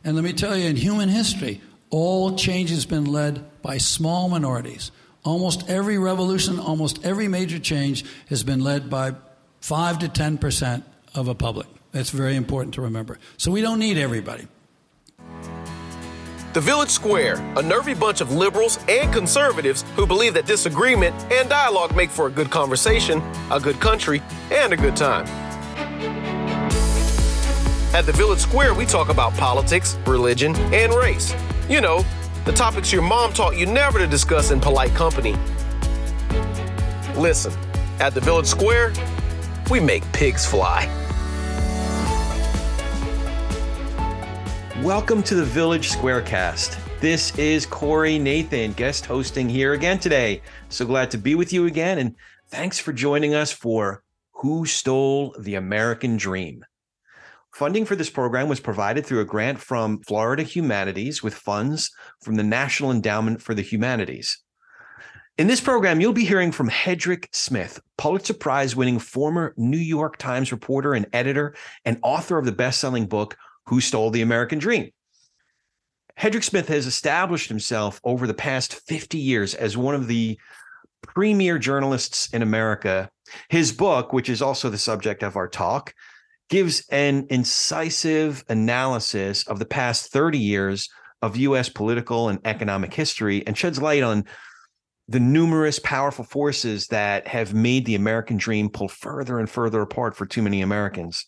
And let me tell you, in human history, all change has been led by small minorities. Almost every revolution, almost every major change has been led by 5 to 10% of a public. That's very important to remember. So we don't need everybody. The Village Square, a nervy bunch of liberals and conservatives who believe that disagreement and dialogue make for a good conversation, a good country, and a good time. At the Village Square, we talk about politics, religion, and race. You know, the topics your mom taught you never to discuss in polite company. Listen, at the Village Square, we make pigs fly. Welcome to the Village Squarecast. This is Corey Nathan, guest hosting here again today. So glad to be with you again, and thanks for joining us for Who Stole the American Dream? Funding for this program was provided through a grant from Florida Humanities with funds from the National Endowment for the Humanities. In this program, you'll be hearing from Hedrick Smith, Pulitzer Prize-winning former New York Times reporter and editor and author of the best-selling book, Who Stole the American Dream? Hedrick Smith has established himself over the past 50 years as one of the premier journalists in America. His book, which is also the subject of our talk, gives an incisive analysis of the past 30 years of U.S. political and economic history and sheds light on the numerous powerful forces that have made the American dream pull further and further apart for too many Americans.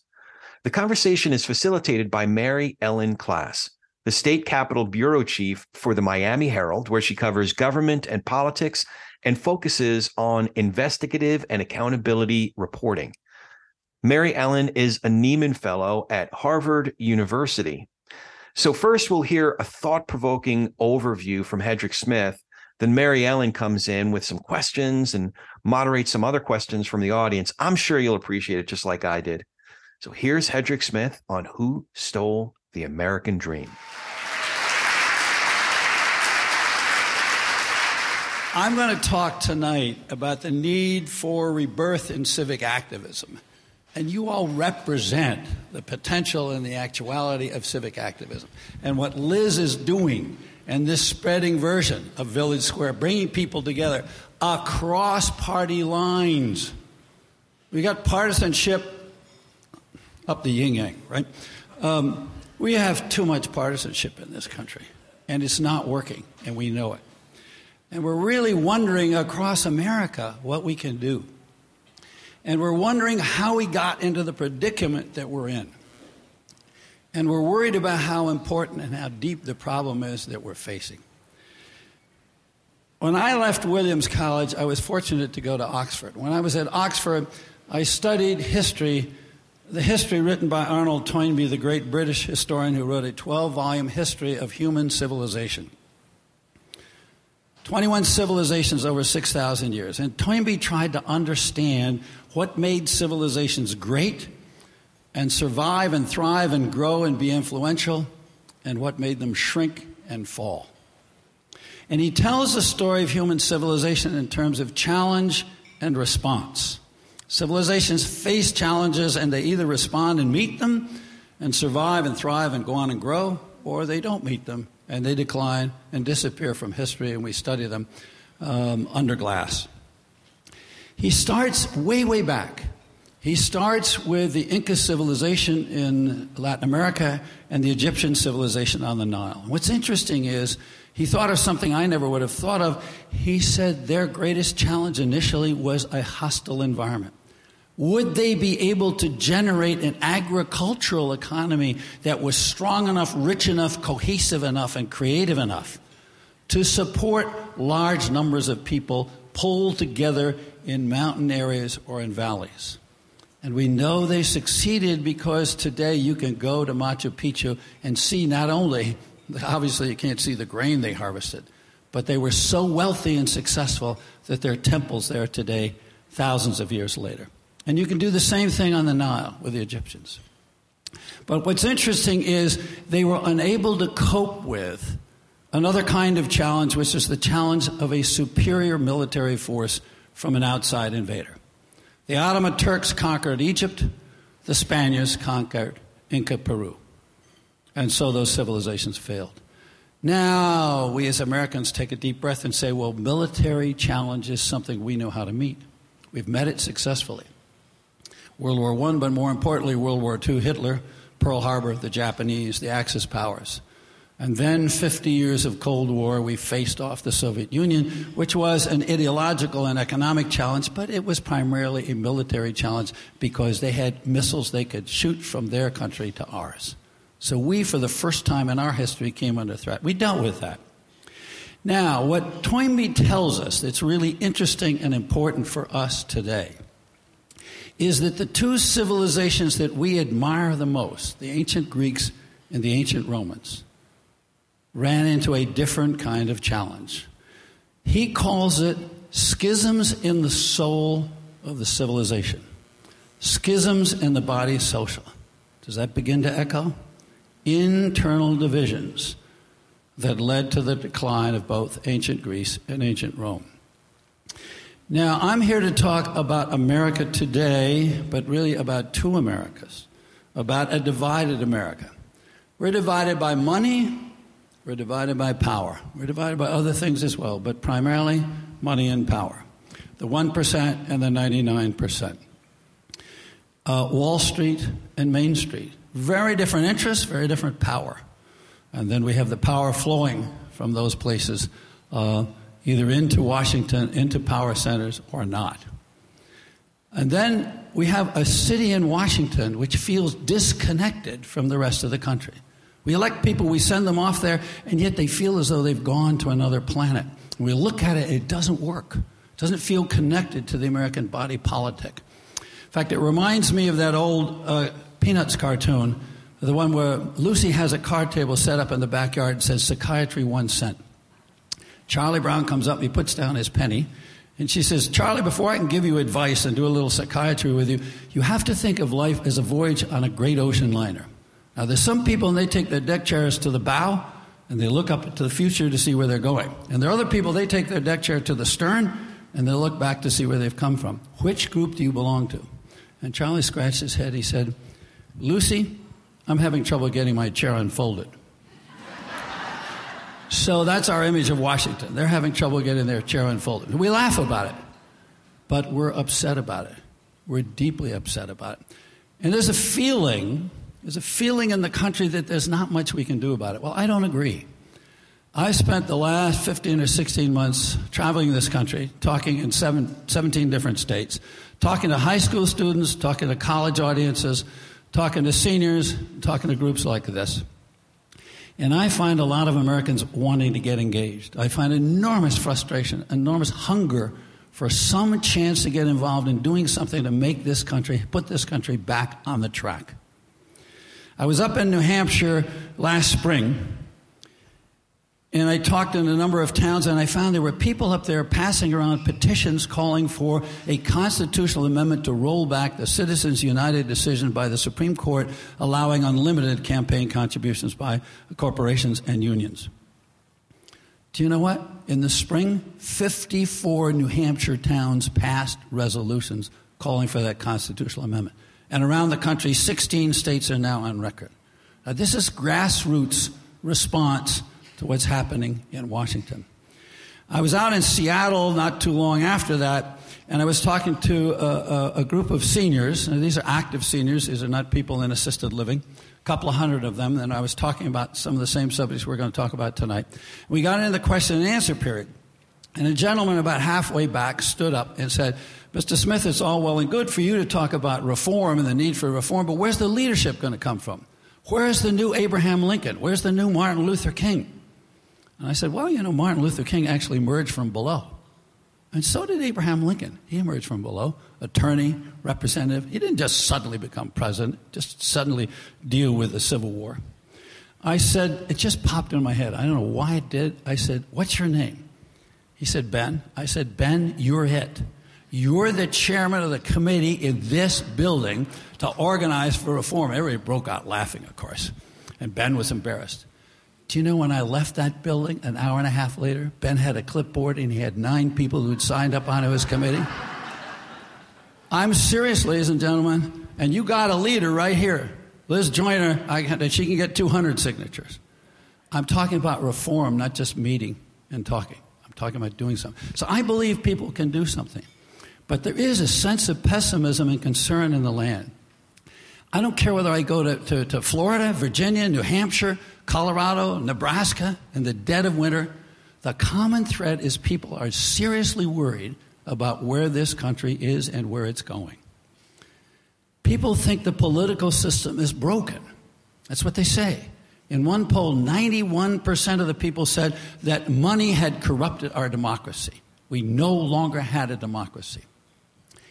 The conversation is facilitated by Mary Ellen Klass, the state capitol bureau chief for the Miami Herald, where she covers government and politics and focuses on investigative and accountability reporting. Mary Ellen is a Nieman Fellow at Harvard University. So first, we'll hear a thought-provoking overview from Hedrick Smith. Then Mary Ellen comes in with some questions and moderates some other questions from the audience. I'm sure you'll appreciate it just like I did. So here's Hedrick Smith on Who Stole the American Dream. I'm going to talk tonight about the need for rebirth in civic activism. And you all represent the potential and the actuality of civic activism. And what Liz is doing and this spreading version of Village Square, bringing people together across party lines. We got partisanship up the yin-yang, right? We have too much partisanship in this country, and it's not working, and we know it. And we're really wondering across America what we can do. And we're wondering how we got into the predicament that we're in. And we're worried about how important and how deep the problem is that we're facing. When I left Williams College, I was fortunate to go to Oxford. When I was at Oxford, I studied history, the history written by Arnold Toynbee, the great British historian who wrote a 12-volume history of human civilization. 21 civilizations over 6,000 years. And Toynbee tried to understand what made civilizations great and survive and thrive and grow and be influential, and what made them shrink and fall. And he tells the story of human civilization in terms of challenge and response. Civilizations face challenges and they either respond and meet them and survive and thrive and go on and grow, or they don't meet them and they decline and disappear from history, and we study them under glass. He starts way, way back. He starts with the Inca civilization in Latin America and the Egyptian civilization on the Nile. What's interesting is he thought of something I never would have thought of. He said their greatest challenge initially was a hostile environment. Would they be able to generate an agricultural economy that was strong enough, rich enough, cohesive enough, and creative enough to support large numbers of people pulled together in mountain areas or in valleys? And we know they succeeded because today you can go to Machu Picchu and see not only, obviously you can't see the grain they harvested, but they were so wealthy and successful that there are temples there today, thousands of years later. And you can do the same thing on the Nile with the Egyptians. But what's interesting is they were unable to cope with another kind of challenge, which is the challenge of a superior military force from an outside invader. The Ottoman Turks conquered Egypt. The Spaniards conquered Inca Peru. And so those civilizations failed. Now, we as Americans take a deep breath and say, well, military challenge is something we know how to meet. We've met it successfully. World War I, but more importantly, World War II, Hitler, Pearl Harbor, the Japanese, the Axis powers. And then 50 years of Cold War, we faced off the Soviet Union, which was an ideological and economic challenge, but it was primarily a military challenge because they had missiles they could shoot from their country to ours. So we, for the first time in our history, came under threat. We dealt with that. Now, what Toynbee tells us that's really interesting and important for us today is that the two civilizations that we admire the most, the ancient Greeks and the ancient Romans, ran into a different kind of challenge. He calls it schisms in the soul of the civilization. Schisms in the body social. Does that begin to echo? Internal divisions that led to the decline of both ancient Greece and ancient Rome. Now, I'm here to talk about America today, but really about two Americas, about a divided America. We're divided by money, we're divided by power. We're divided by other things as well, but primarily money and power. The 1% and the 99%. Wall Street and Main Street. Very different interests, very different power. And then we have the power flowing from those places, either into Washington, into power centers, or not. And then we have a city in Washington which feels disconnected from the rest of the country. We elect people, we send them off there, and yet they feel as though they've gone to another planet. We look at it, it doesn't work. It doesn't feel connected to the American body politic. In fact, it reminds me of that old Peanuts cartoon, the one where Lucy has a card table set up in the backyard and says, psychiatry 1 cent. Charlie Brown comes up, he puts down his penny, and she says, Charlie, before I can give you advice and do a little psychiatry with you, you have to think of life as a voyage on a great ocean liner. Now, there's some people, and they take their deck chairs to the bow, and they look up to the future to see where they're going. And there are other people, they take their deck chair to the stern, and they look back to see where they've come from. Which group do you belong to? And Charlie scratched his head. He said, Lucy, I'm having trouble getting my chair unfolded. So that's our image of Washington. They're having trouble getting their chair unfolded. We laugh about it, but we're upset about it. We're deeply upset about it. And there's a feeling in the country that there's not much we can do about it. Well, I don't agree. I spent the last 15 or 16 months traveling this country, talking in 17 different states, talking to high school students, talking to college audiences, talking to seniors, talking to groups like this. And I find a lot of Americans wanting to get engaged. I find enormous frustration, enormous hunger for some chance to get involved in doing something to make this country, put this country back on the track. I was up in New Hampshire last spring, and I talked in a number of towns, and I found there were people up there passing around petitions calling for a constitutional amendment to roll back the Citizens United decision by the Supreme Court allowing unlimited campaign contributions by corporations and unions. Do you know what? In the spring, 54 New Hampshire towns passed resolutions calling for that constitutional amendment. And around the country, 16 states are now on record. Now, this is grassroots response to what's happening in Washington. I was out in Seattle not too long after that, and I was talking to a group of seniors. Now, these are active seniors. These are not people in assisted living, a couple of hundred of them, and I was talking about some of the same subjects we're going to talk about tonight. We got into the question and answer period, and a gentleman about halfway back stood up and said, Mr. Smith, it's all well and good for you to talk about reform and the need for reform, but where's the leadership going to come from? Where's the new Abraham Lincoln? Where's the new Martin Luther King? And I said, well, you know, Martin Luther King actually emerged from below. And so did Abraham Lincoln. He emerged from below, attorney, representative. He didn't just suddenly become president, just suddenly deal with the Civil War. I said, it just popped in my head. I don't know why it did. I said, what's your name? He said, Ben. I said, Ben, you're it. You're the chairman of the committee in this building to organize for reform. Everybody broke out laughing, of course. And Ben was embarrassed. Do you know when I left that building an hour and a half later, Ben had a clipboard and he had 9 people who'd signed up onto his committee? I'm serious, ladies and gentlemen, and you got a leader right here. Liz Joyner, she can get 200 signatures. I'm talking about reform, not just meeting and talking. I'm talking about doing something. So I believe people can do something. But there is a sense of pessimism and concern in the land. I don't care whether I go to Florida, Virginia, New Hampshire, Colorado, Nebraska, in the dead of winter. The common thread is people are seriously worried about where this country is and where it's going. People think the political system is broken. That's what they say. In one poll, 91% of the people said that money had corrupted our democracy. We no longer had a democracy.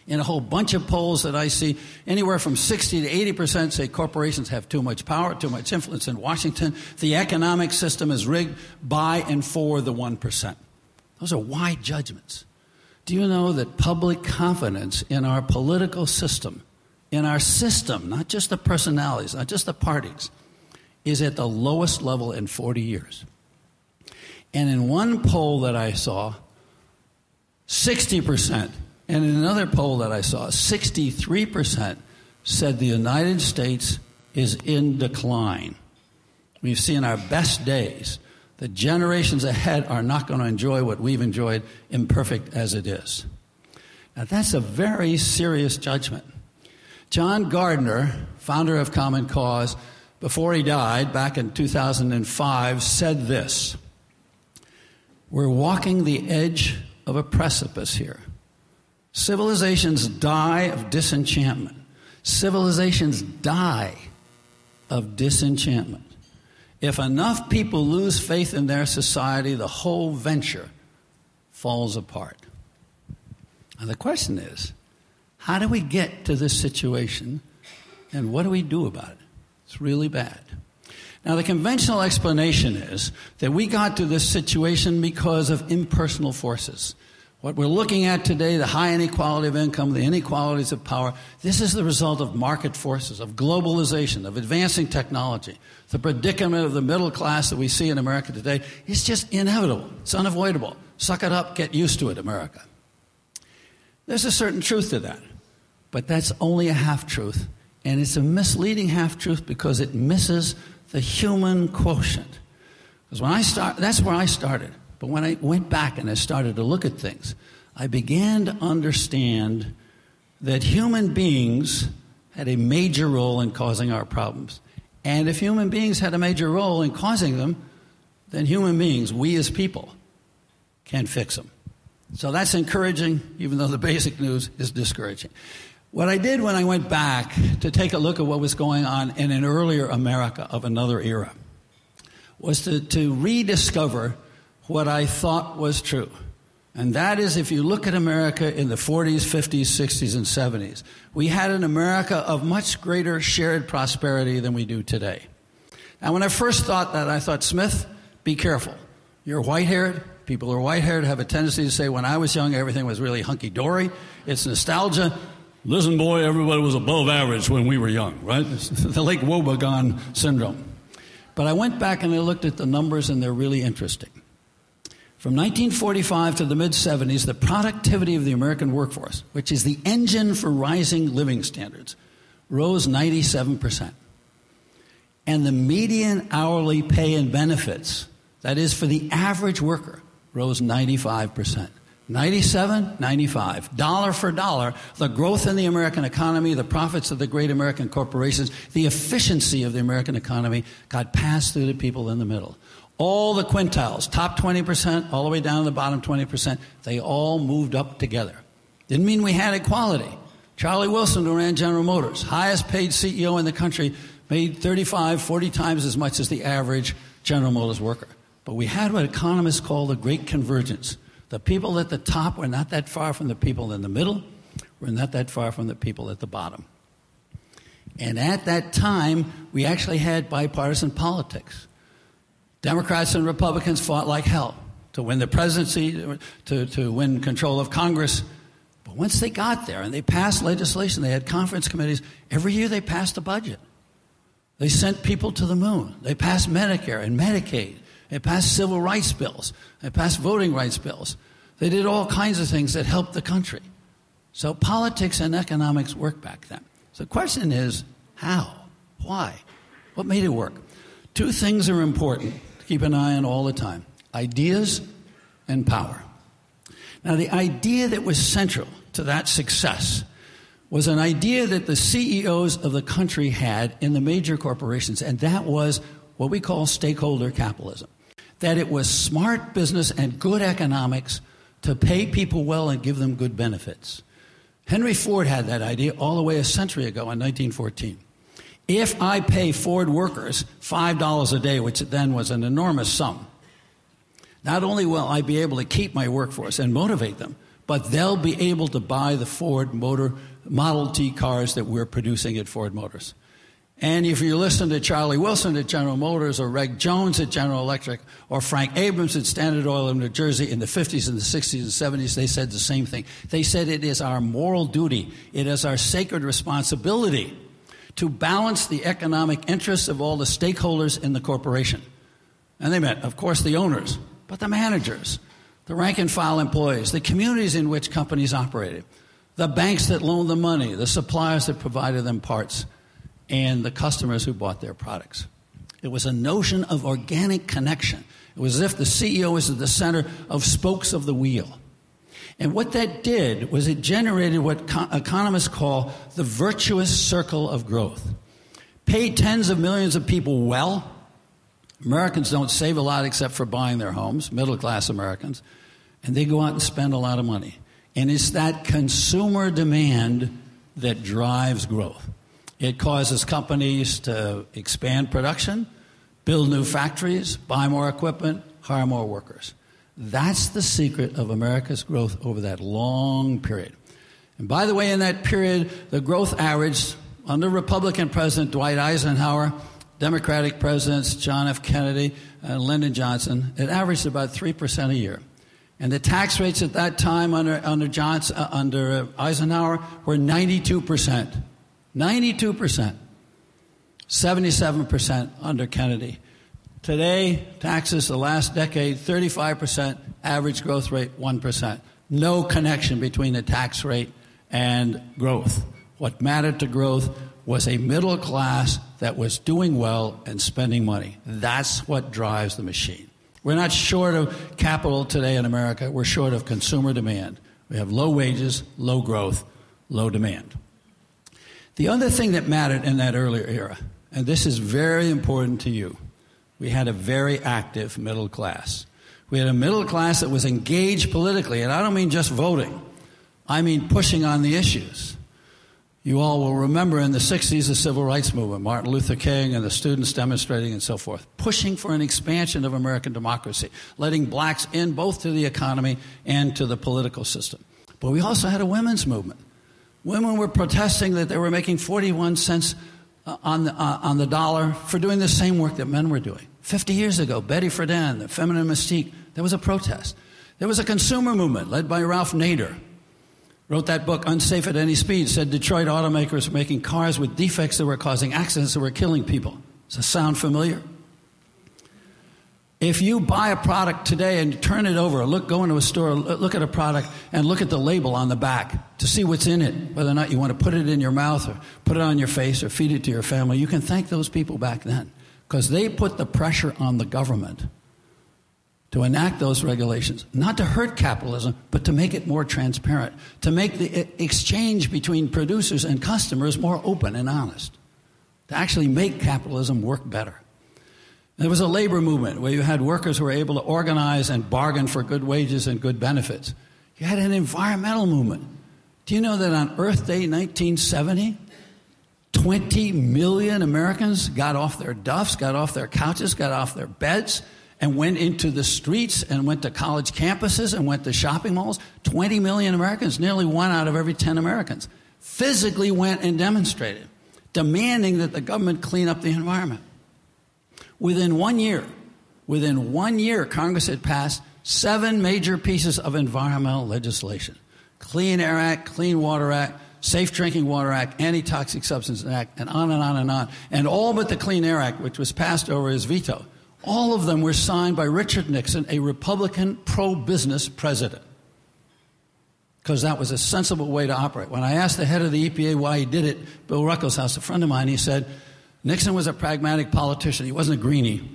In a whole bunch of polls that I see, anywhere from 60 to 80% say corporations have too much power, too much influence in Washington. The economic system is rigged by and for the 1%. Those are wide judgments. Do you know that public confidence in our political system, in our system, not just the personalities, not just the parties, is at the lowest level in 40 years. And in one poll that I saw, 60%, and in another poll that I saw, 63% said the United States is in decline. We've seen our best days. The generations ahead are not going to enjoy what we've enjoyed, imperfect as it is. Now, that's a very serious judgment. John Gardner, founder of Common Cause, before he died, back in 2005, said this: "We're walking the edge of a precipice here. Civilizations die of disenchantment. Civilizations die of disenchantment. If enough people lose faith in their society, the whole venture falls apart." And the question is, how do we get to this situation, and what do we do about it? It's really bad. Now, the conventional explanation is that we got to this situation because of impersonal forces. What we're looking at today, the high inequality of income, the inequalities of power, this is the result of market forces, of globalization, of advancing technology. The predicament of the middle class that we see in America today is just inevitable. It's unavoidable. Suck it up, get used to it, America. There's a certain truth to that, but that's only a half-truth. And it's a misleading half-truth because it misses the human quotient. Because that's where I started. But when I went back and I started to look at things, I began to understand that human beings had a major role in causing our problems. And if human beings had a major role in causing them, then human beings, we as people, can fix them. So that's encouraging, even though the basic news is discouraging. What I did when I went back to take a look at what was going on in an earlier America of another era was to rediscover what I thought was true. And that is, if you look at America in the 40s, 50s, 60s, and 70s, we had an America of much greater shared prosperity than we do today. Now, when I first thought that, I thought, Smith, be careful. You're white-haired. People who are white-haired have a tendency to say, when I was young, everything was really hunky-dory. It's nostalgia. Listen, boy, everybody was above average when we were young, right? It's the Lake Wobegon syndrome. But I went back and I looked at the numbers, and they're really interesting. From 1945 to the mid-70s, the productivity of the American workforce, which is the engine for rising living standards, rose 97%. And the median hourly pay and benefits, that is for the average worker, rose 95%. 97, 95. Dollar for dollar, the growth in the American economy, the profits of the great American corporations, the efficiency of the American economy got passed through the people in the middle. All the quintiles, top 20%, all the way down to the bottom 20%, they all moved up together. Didn't mean we had equality. Charlie Wilson, who ran General Motors, highest paid CEO in the country, made 35, 40 times as much as the average General Motors worker. But we had what economists call the Great Convergence. The people at the top were not that far from the people in the middle, were not that far from the people at the bottom. And at that time, we actually had bipartisan politics. Democrats and Republicans fought like hell to win the presidency, to win control of Congress. But once they got there and they passed legislation, they had conference committees, every year they passed a budget. They sent people to the moon. They passed Medicare and Medicaid. They passed civil rights bills. They passed voting rights bills. They did all kinds of things that helped the country. So politics and economics worked back then. So the question is, how? Why? What made it work? Two things are important to keep an eye on all the time: ideas and power. Now, the idea that was central to that success was an idea that the CEOs of the country had in the major corporations, and that was what we call stakeholder capitalism. That it was smart business and good economics to pay people well and give them good benefits. Henry Ford had that idea all the way a century ago in 1914. If I pay Ford workers $5 a day, which then was an enormous sum, not only will I be able to keep my workforce and motivate them, but they'll be able to buy the Ford Model T cars that we're producing at Ford Motors. And if you listen to Charlie Wilson at General Motors, or Reg Jones at General Electric, or Frank Abrams at Standard Oil in New Jersey in the 50s and the 60s and 70s, they said the same thing. They said it is our moral duty, it is our sacred responsibility to balance the economic interests of all the stakeholders in the corporation. And they meant, of course, the owners, but the managers, the rank-and-file employees, the communities in which companies operated, the banks that loaned them money, the suppliers that provided them parts, and the customers who bought their products. It was a notion of organic connection. It was as if the CEO was at the center of spokes of the wheel. And what that did was it generated what economists call the virtuous circle of growth. Paid tens of millions of people well. Americans don't save a lot except for buying their homes, middle-class Americans, and they go out and spend a lot of money. And it's that consumer demand that drives growth. It causes companies to expand production, build new factories, buy more equipment, hire more workers. That's the secret of America's growth over that long period. And by the way, in that period, the growth averaged under Republican President Dwight Eisenhower, Democratic presidents John F. Kennedy and Lyndon Johnson, it averaged about 3% a year. And the tax rates at that time under Eisenhower were 92%. 92%. 77% under Kennedy. Today, taxes the last decade, 35%, average growth rate 1%. No connection between the tax rate and growth. What mattered to growth was a middle class that was doing well and spending money. That's what drives the machine. We're not short of capital today in America. We're short of consumer demand. We have low wages, low growth, low demand. The other thing that mattered in that earlier era, and this is very important to you, we had a very active middle class. We had a middle class that was engaged politically, and I don't mean just voting. I mean pushing on the issues. You all will remember in the 60s the civil rights movement, Martin Luther King and the students demonstrating and so forth, pushing for an expansion of American democracy, letting blacks in both to the economy and to the political system. But we also had a women's movement. Women were protesting that they were making 41 cents on the dollar for doing the same work that men were doing. 50 years ago, Betty Friedan, the feminine mystique, there was a protest. There was a consumer movement led by Ralph Nader. Wrote that book, Unsafe at Any Speed, said Detroit automakers were making cars with defects that were causing accidents that were killing people. Does that sound familiar? If you buy a product today and turn it over, go into a store, look at a product and look at the label on the back to see what's in it, whether or not you want to put it in your mouth or put it on your face or feed it to your family, you can thank those people back then because they put the pressure on the government to enact those regulations, not to hurt capitalism, but to make it more transparent, to make the exchange between producers and customers more open and honest, to actually make capitalism work better. There was a labor movement where you had workers who were able to organize and bargain for good wages and good benefits. You had an environmental movement. Do you know that on Earth Day 1970, 20 million Americans got off their duffs, got off their couches, got off their beds, and went into the streets and went to college campuses and went to shopping malls? 20 million Americans, nearly 1 out of every 10 Americans, physically went and demonstrated, demanding that the government clean up the environment. Within 1 year, Congress had passed 7 major pieces of environmental legislation. Clean Air Act, Clean Water Act, Safe Drinking Water Act, Anti-Toxic Substances Act, and on and on and on. And all but the Clean Air Act, which was passed over his veto. All of them were signed by Richard Nixon, a Republican pro-business president, because that was a sensible way to operate. When I asked the head of the EPA why he did it, Bill Ruckelshaus, a friend of mine, he said, Nixon was a pragmatic politician. He wasn't a greenie.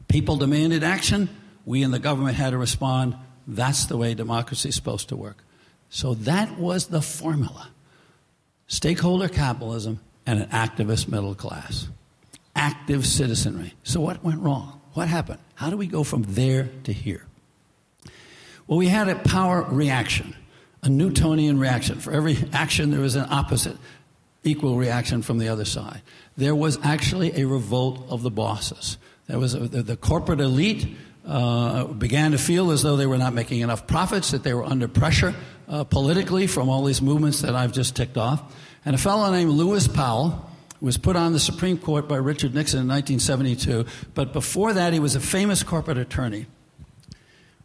People demanded action. We in the government had to respond. That's the way democracy is supposed to work. So that was the formula. Stakeholder capitalism and an activist middle class. Active citizenry. So what went wrong? What happened? How do we go from there to here? Well, we had a power reaction, a Newtonian reaction. For every action, there was an opposite, equal reaction from the other side. There was actually a revolt of the bosses. There was the corporate elite began to feel as though they were not making enough profits, that they were under pressure politically from all these movements that I've just ticked off. And a fellow named Lewis Powell was put on the Supreme Court by Richard Nixon in 1972. But before that, he was a famous corporate attorney.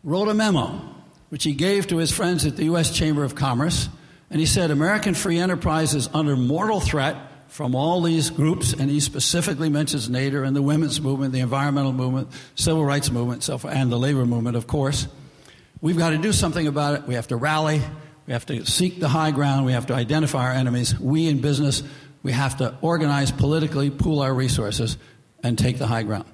Wrote a memo, which he gave to his friends at the U.S. Chamber of Commerce. And he said, American free enterprise is under mortal threat from all these groups, and he specifically mentions Nader and the women's movement, the environmental movement, civil rights movement, and the labor movement, of course. We've got to do something about it. We have to rally. We have to seek the high ground. We have to identify our enemies. We in business, we have to organize politically, pool our resources, and take the high ground.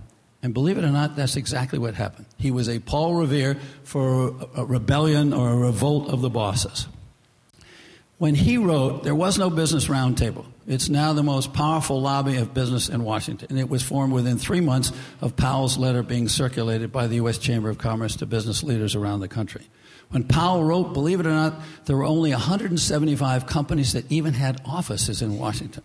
And believe it or not, that's exactly what happened. He was a Paul Revere for a rebellion or a revolt of the bosses. When he wrote, there was no business roundtable. It's now the most powerful lobby of business in Washington. And it was formed within 3 months of Powell's letter being circulated by the U.S. Chamber of Commerce to business leaders around the country. When Powell wrote, believe it or not, there were only 175 companies that even had offices in Washington.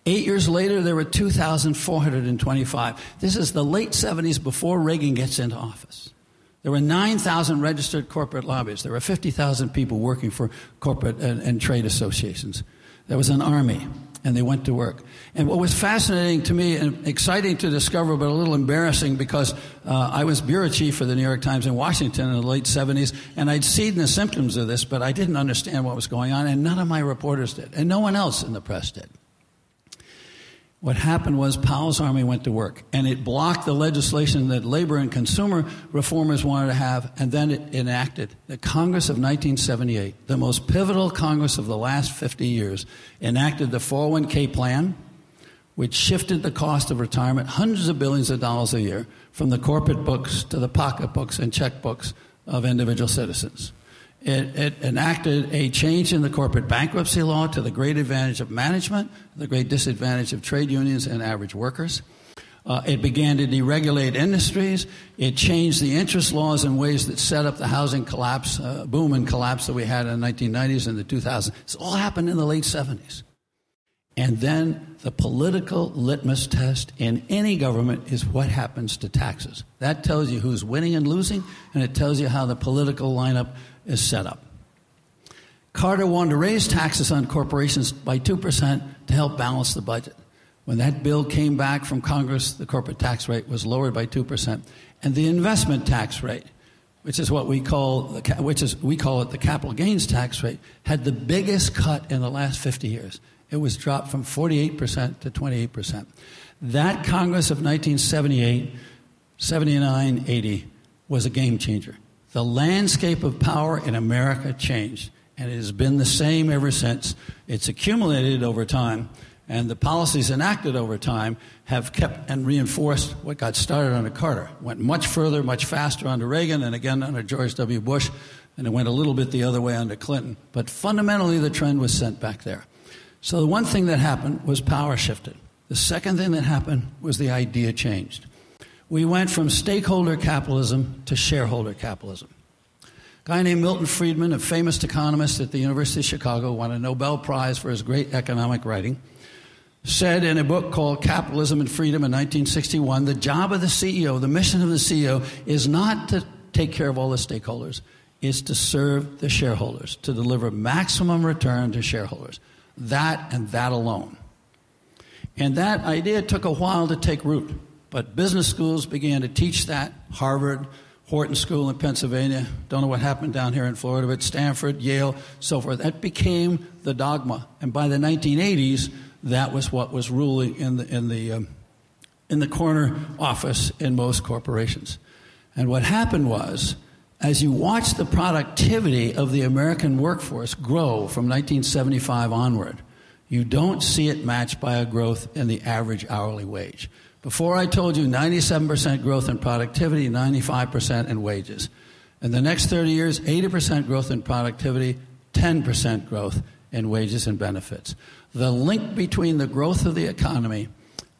8 years later, there were 2,425. This is the late 70s before Reagan gets into office. There were 9,000 registered corporate lobbyists. There were 50,000 people working for corporate and trade associations. There was an army, and they went to work. And what was fascinating to me and exciting to discover, but a little embarrassing, because I was bureau chief for the New York Times in Washington in the late 70s, and I'd seen the symptoms of this, but I didn't understand what was going on, and none of my reporters did, and no one else in the press did. What happened was Powell's army went to work, and it blocked the legislation that labor and consumer reformers wanted to have, and then it enacted the Congress of 1978, the most pivotal Congress of the last 50 years, enacted the 401k plan, which shifted the cost of retirement hundreds of billions of dollars a year from the corporate books to the pocketbooks and checkbooks of individual citizens. It enacted a change in the corporate bankruptcy law to the great advantage of management, the great disadvantage of trade unions and average workers. It began to deregulate industries. It changed the interest laws in ways that set up the housing collapse, boom and collapse that we had in the 1990s and the 2000s. This all happened in the late 70s. And then the political litmus test in any government is what happens to taxes. That tells you who's winning and losing, and it tells you how the political lineup is set up. Carter wanted to raise taxes on corporations by 2% to help balance the budget. When that bill came back from Congress, the corporate tax rate was lowered by 2%. And the investment tax rate, which is what we call it the capital gains tax rate, had the biggest cut in the last 50 years. It was dropped from 48% to 28%. That Congress of 1978, 79, 80 was a game changer. The landscape of power in America changed, and it has been the same ever since. It's accumulated over time, and the policies enacted over time have kept and reinforced what got started under Carter. Went much further, much faster under Reagan, and again under George W. Bush, and it went a little bit the other way under Clinton. But fundamentally, the trend was sent back there. So the one thing that happened was power shifted. The second thing that happened was the idea changed. We went from stakeholder capitalism to shareholder capitalism. A guy named Milton Friedman, a famous economist at the University of Chicago, won a Nobel Prize for his great economic writing, said in a book called Capitalism and Freedom in 1961, the job of the CEO, the mission of the CEO, is not to take care of all the stakeholders, it's to serve the shareholders, to deliver maximum return to shareholders. That and that alone. And that idea took a while to take root. But business schools began to teach that. Harvard, Wharton School in Pennsylvania, don't know what happened down here in Florida, but Stanford, Yale, so forth. That became the dogma. And by the 1980s, that was what was ruling in the corner office in most corporations. And what happened was, as you watch the productivity of the American workforce grow from 1975 onward, You don't see it matched by a growth in the average hourly wage. Before I told you 97% growth in productivity, 95% in wages. In the next 30 years, 80% growth in productivity, 10% growth in wages and benefits. The link between the growth of the economy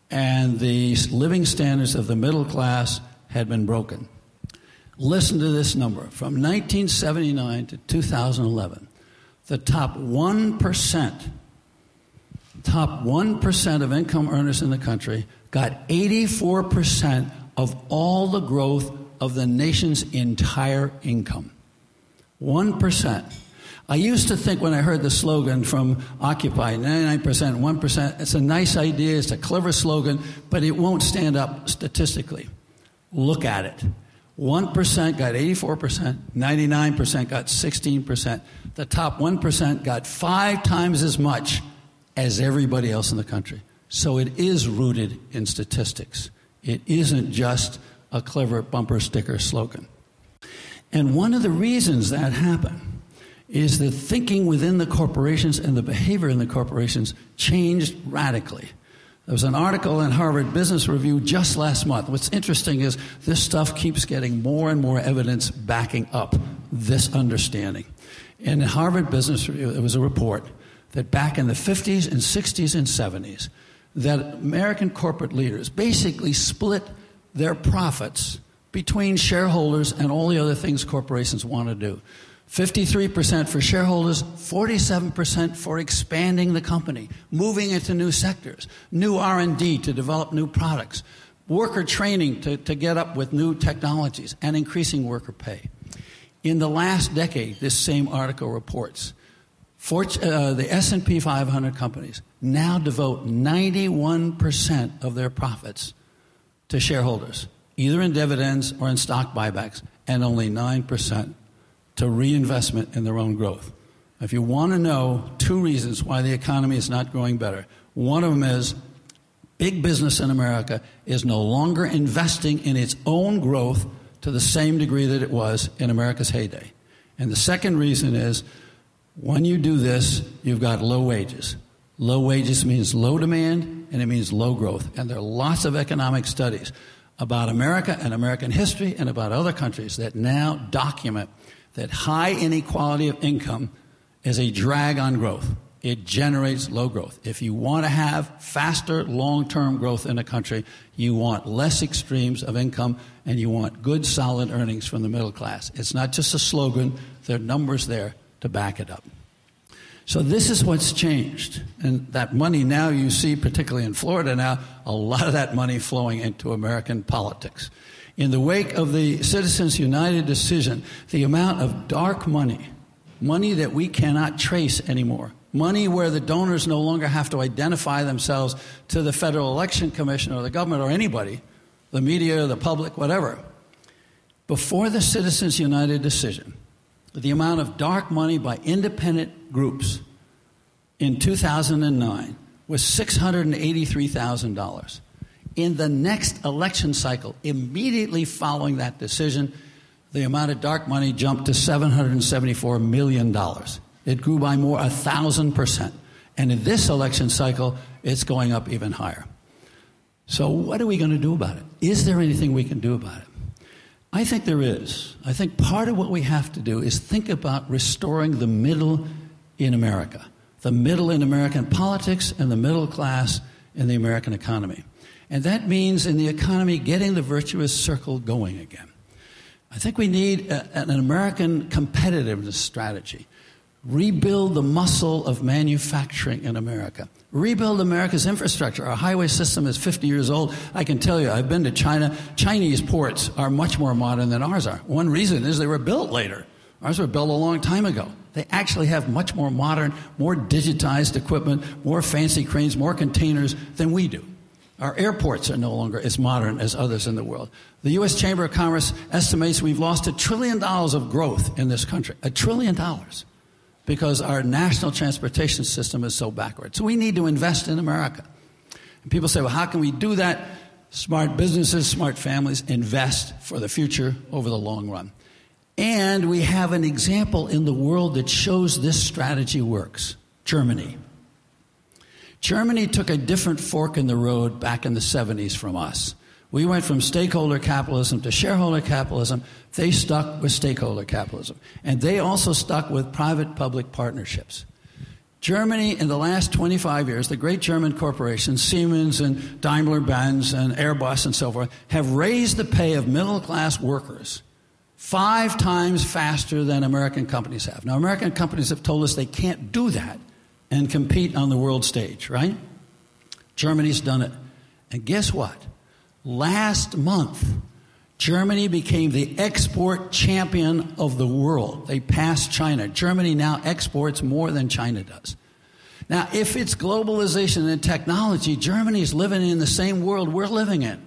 and the living standards of the middle class had been broken. Listen to this number. From 1979 to 2011, the top 1% of income earners in the country got 84% of all the growth of the nation's entire income. 1%. I used to think when I heard the slogan from Occupy, 99%, 1%, it's a nice idea, it's a clever slogan, but it won't stand up statistically. Look at it. 1% got 84%, 99% got 16%. The top 1% got 5 times as much as everybody else in the country. So it is rooted in statistics. It isn't just a clever bumper sticker slogan. And one of the reasons that happened is that thinking within the corporations and the behavior in the corporations changed radically. There was an article in Harvard Business Review just last month. What's interesting is this stuff keeps getting more and more evidence backing up this understanding. In Harvard Business Review, there was a report that back in the 50s and 60s and 70s, that American corporate leaders basically split their profits between shareholders and all the other things corporations want to do. 53% for shareholders, 47% for expanding the company, moving into new sectors, new R&D to develop new products, worker training to get up with new technologies, and increasing worker pay. In the last decade, this same article reports, the S&P 500 companies now devote 91% of their profits to shareholders, either in dividends or in stock buybacks, and only 9% to reinvestment in their own growth. If you want to know 2 reasons why the economy is not growing better, one of them is big business in America is no longer investing in its own growth to the same degree that it was in America's heyday. And the second reason is when you do this, you've got low wages. Low wages means low demand, and it means low growth. And there are lots of economic studies about America and American history and about other countries that now document that high inequality of income is a drag on growth. It generates low growth. If you want to have faster long-term growth in a country, you want less extremes of income and you want good, solid earnings from the middle class. It's not just a slogan. There are numbers there to back it up. So this is what's changed. And that money now you see, particularly in Florida now, a lot of that money flowing into American politics. In the wake of the Citizens United decision, the amount of dark money, money that we cannot trace anymore, money where the donors no longer have to identify themselves to the Federal Election Commission or the government or anybody, the media, the public, whatever. Before the Citizens United decision, the amount of dark money by independent groups in 2009 was $683,000. In the next election cycle, immediately following that decision, the amount of dark money jumped to $774 million. It grew by more 1,000%. And in this election cycle, it's going up even higher. So what are we going to do about it? Is there anything we can do about it? I think there is. I think part of what we have to do is think about restoring the middle in America, the middle in American politics and the middle class in the American economy. And that means in the economy getting the virtuous circle going again. I think we need an American competitiveness strategy. Rebuild the muscle of manufacturing in America. Rebuild America's infrastructure. Our highway system is 50 years old. I can tell you, I've been to China. Chinese ports are much more modern than ours are. One reason is they were built later. Ours were built a long time ago. They actually have much more modern, more digitized equipment, more fancy cranes, more containers than we do. Our airports are no longer as modern as others in the world. The U.S. Chamber of Commerce estimates we've lost $1 trillion of growth in this country. $1 trillion. Because our national transportation system is so backward. So we need to invest in America. And people say, well, how can we do that? Smart businesses, smart families invest for the future over the long run. And we have an example in the world that shows this strategy works. Germany. Germany took a different fork in the road back in the 70s from us. We went from stakeholder capitalism to shareholder capitalism. They stuck with stakeholder capitalism. And they also stuck with private-public partnerships. Germany, in the last 25 years, the great German corporations, Siemens and Daimler-Benz and Airbus and so forth, have raised the pay of middle-class workers 5 times faster than American companies have. Now, American companies have told us they can't do that and compete on the world stage, right? Germany's done it. And guess what? Last month, Germany became the export champion of the world. They passed China. Germany now exports more than China does. Now, if it's globalization and technology, Germany's living in the same world we're living in.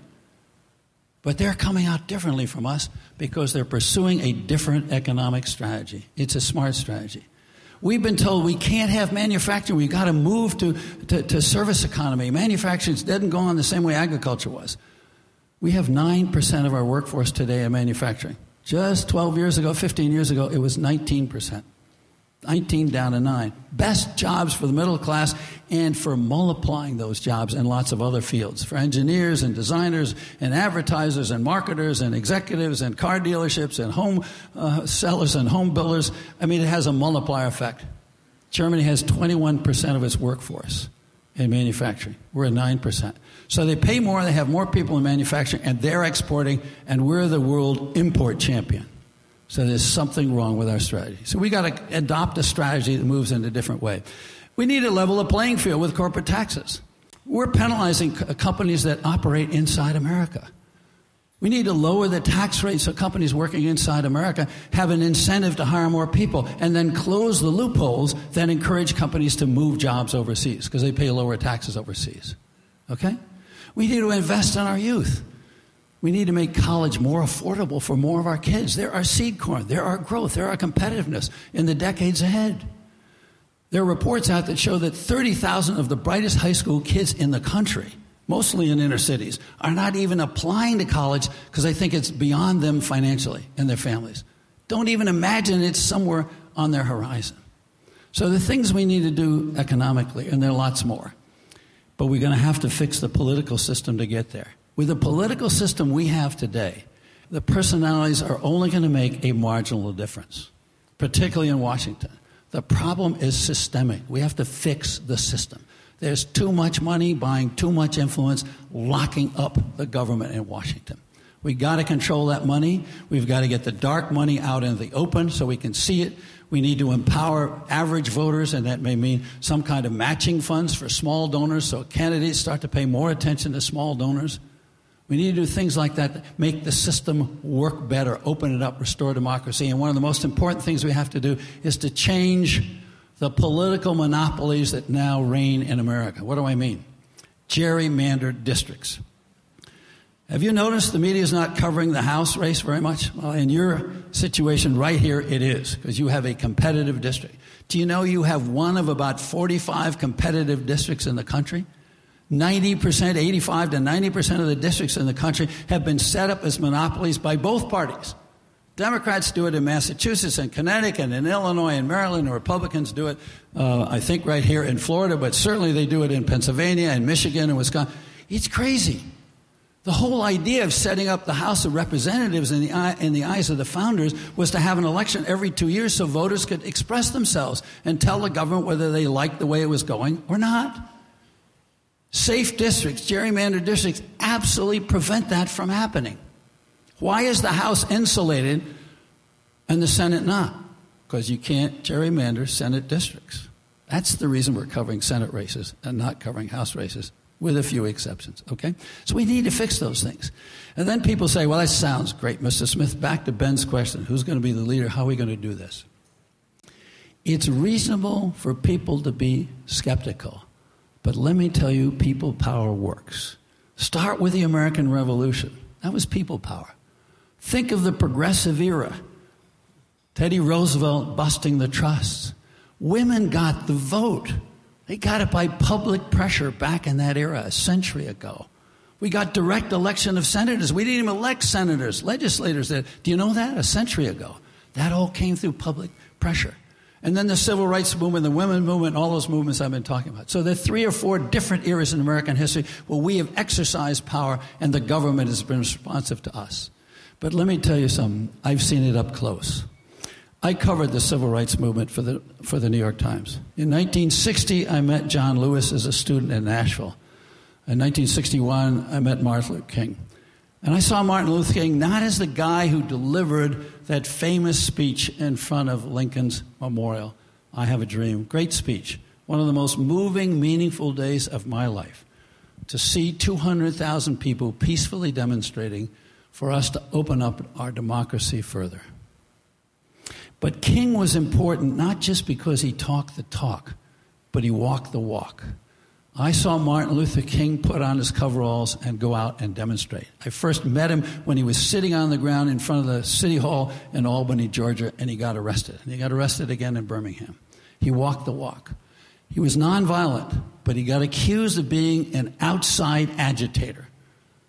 But they're coming out differently from us because they're pursuing a different economic strategy. It's a smart strategy. We've been told we can't have manufacturing. We've got to move to service economy. Manufacturing doesn't go on the same way agriculture was. We have 9% of our workforce today in manufacturing. Just 12 years ago, 15 years ago, it was 19%. 19 down to 9. Best jobs for the middle class and for multiplying those jobs in lots of other fields. For engineers and designers and advertisers and marketers and executives and car dealerships and home sellers and home builders. I mean, it has a multiplier effect. Germany has 21% of its workforce in manufacturing. We're at 9%. So they pay more, they have more people in manufacturing, and they're exporting, and we're the world import champion. So there's something wrong with our strategy. So we got to adopt a strategy that moves in a different way. We need to level the playing field with corporate taxes. We're penalizing companies that operate inside America. We need to lower the tax rate so companies working inside America have an incentive to hire more people and then close the loopholes that encourage companies to move jobs overseas because they pay lower taxes overseas. Okay? We need to invest in our youth. We need to make college more affordable for more of our kids. There are seed corn. There are growth. There are competitiveness in the decades ahead. There are reports out that show that 30,000 of the brightest high school kids in the country, mostly in inner cities, are not even applying to college because they think it's beyond them financially and their families. Don't even imagine it's somewhere on their horizon. So the things we need to do economically, and there are lots more, but we're going to have to fix the political system to get there. With the political system we have today, the personalities are only going to make a marginal difference, particularly in Washington. The problem is systemic. We have to fix the system. There's too much money buying too much influence, locking up the government in Washington. We've got to control that money. We've got to get the dark money out in the open so we can see it. We need to empower average voters, and that may mean some kind of matching funds for small donors so candidates start to pay more attention to small donors. We need to do things like that, make the system work better, open it up, restore democracy. And one of the most important things we have to do is to change the political monopolies that now reign in America. What do I mean? Gerrymandered districts. Have you noticed the media is not covering the House race very much? Well, in your situation right here, it is, because you have a competitive district. Do you know you have one of about 45 competitive districts in the country? 90%, 85 to 90% of the districts in the country have been set up as monopolies by both parties. Democrats do it in Massachusetts and Connecticut and in Illinois and Maryland, and Republicans do it, I think, right here in Florida, but certainly they do it in Pennsylvania and Michigan and Wisconsin. It's crazy. The whole idea of setting up the House of Representatives in the eyes of the founders was to have an election every 2 years so voters could express themselves and tell the government whether they liked the way it was going or not. Safe districts, gerrymandered districts, absolutely prevent that from happening. Why is the House insulated and the Senate not? Because you can't gerrymander Senate districts. That's the reason we're covering Senate races and not covering House races, with a few exceptions, okay? So we need to fix those things. And then people say, well, that sounds great, Mr. Smith. Back to Ben's question, who's going to be the leader? How are we going to do this? It's reasonable for people to be skeptical. But let me tell you, people power works. Start with the American Revolution. That was people power. Think of the progressive era. Teddy Roosevelt busting the trusts. Women got the vote. They got it by public pressure back in that era, a century ago. We got direct election of senators. We didn't even elect senators, legislators. Do you know that? A century ago. That all came through public pressure. And then the civil rights movement, the women's movement, all those movements I've been talking about. So there are 3 or 4 different eras in American history where we have exercised power and the government has been responsive to us. But let me tell you something. I've seen it up close. I covered the civil rights movement for the New York Times. In 1960, I met John Lewis as a student in Nashville. In 1961, I met Martin Luther King. And I saw Martin Luther King not as the guy who delivered that famous speech in front of Lincoln's memorial, I Have a Dream. Great speech. One of the most moving, meaningful days of my life. To see 200,000 people peacefully demonstrating for us to open up our democracy further. But King was important not just because he talked the talk, but he walked the walk. I saw Martin Luther King put on his coveralls and go out and demonstrate. I first met him when he was sitting on the ground in front of the City Hall in Albany, Georgia, and he got arrested. And he got arrested again in Birmingham. He walked the walk. He was nonviolent, but he got accused of being an outside agitator.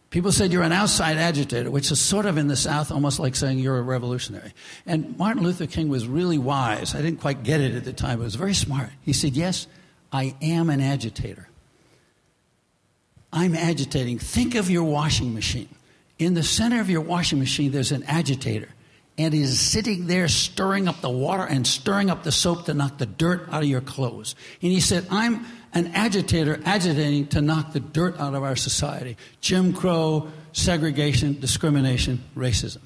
People said, you're an outside agitator, which is sort of in the South almost like saying you're a revolutionary. And Martin Luther King was really wise. I didn't quite get it at the time, but it was very smart. He said, yes, I am an agitator. I'm agitating. Think of your washing machine. In the center of your washing machine, there's an agitator. And it is sitting there stirring up the water and stirring up the soap to knock the dirt out of your clothes. And he said, I'm an agitator agitating to knock the dirt out of our society. Jim Crow, segregation, discrimination, racism.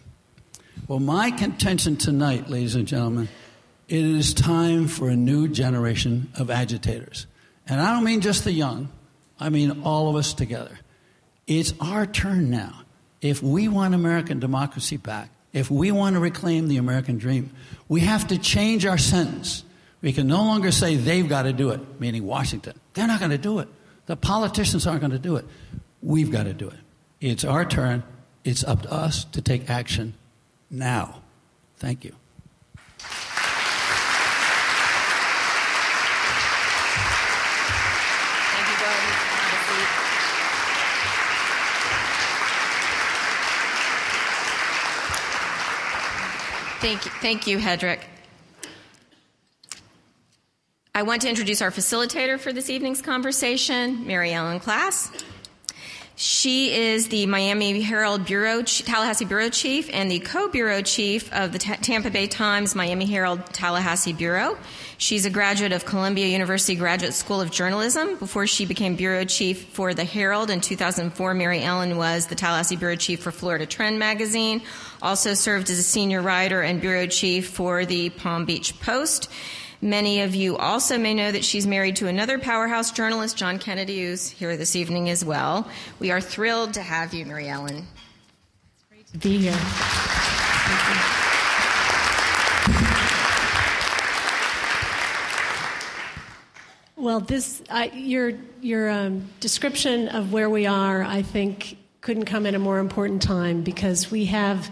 Well, my contention tonight, ladies and gentlemen, it is time for a new generation of agitators. And I don't mean just the young. I mean all of us together. It's our turn now. If we want American democracy back, if we want to reclaim the American dream, we have to change our sentence. We can no longer say they've got to do it, meaning Washington. They're not going to do it. The politicians aren't going to do it. We've got to do it. It's our turn. It's up to us to take action now. Thank you. Thank you, Hedrick. I want to introduce our facilitator for this evening's conversation, Mary Ellen Klass. She is the Miami Herald Tallahassee Bureau Chief and the co-bureau chief of the Tampa Bay Times Miami Herald Tallahassee Bureau. She's a graduate of Columbia University Graduate School of Journalism. Before she became bureau chief for the Herald in 2004, Mary Ellen was the Tallahassee bureau chief for Florida Trend magazine. Also served as a senior writer and bureau chief for the Palm Beach Post. Many of you also may know that she's married to another powerhouse journalist, John Kennedy, who's here this evening as well. We are thrilled to have you, Mary Ellen. It's great to be here. Well, your description of where we are, I think, couldn't come at a more important time because we have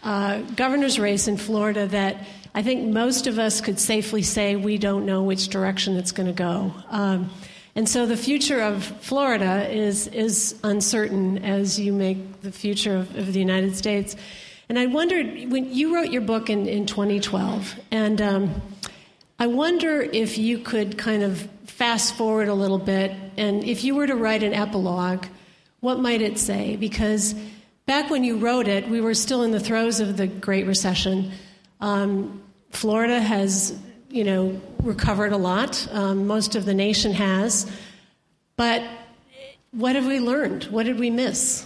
a governor's race in Florida that I think most of us could safely say we don't know which direction it's going to go. And so the future of Florida is uncertain as you make the future of the United States. And I wondered, when you wrote your book in 2012, and I wonder if you could kind of fast forward a little bit, and if you were to write an epilogue, what might it say? Because back when you wrote it, we were still in the throes of the Great Recession. Florida has, recovered a lot. Most of the nation has. But what have we learned? What did we miss?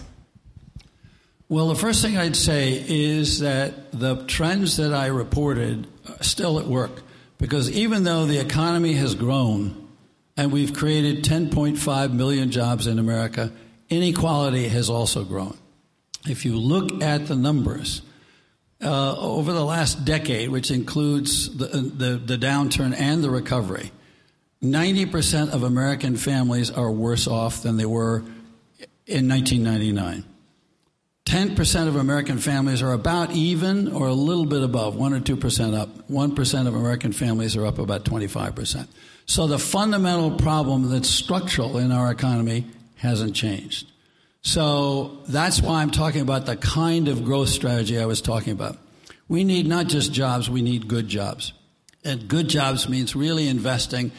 Well, the first thing I'd say is that the trends that I reported are still at work. Because even though the economy has grown and we've created 10.5 million jobs in America, inequality has also grown. If you look at the numbers, over the last decade, which includes the downturn and the recovery, 90% of American families are worse off than they were in 1999. 10% of American families are about even or a little bit above, 1 or 2% up. 1% of American families are up about 25%. So the fundamental problem that's structural in our economy hasn't changed. So that's why I'm talking about the kind of growth strategy I was talking about. We need not just jobs, we need good jobs. And good jobs means really investing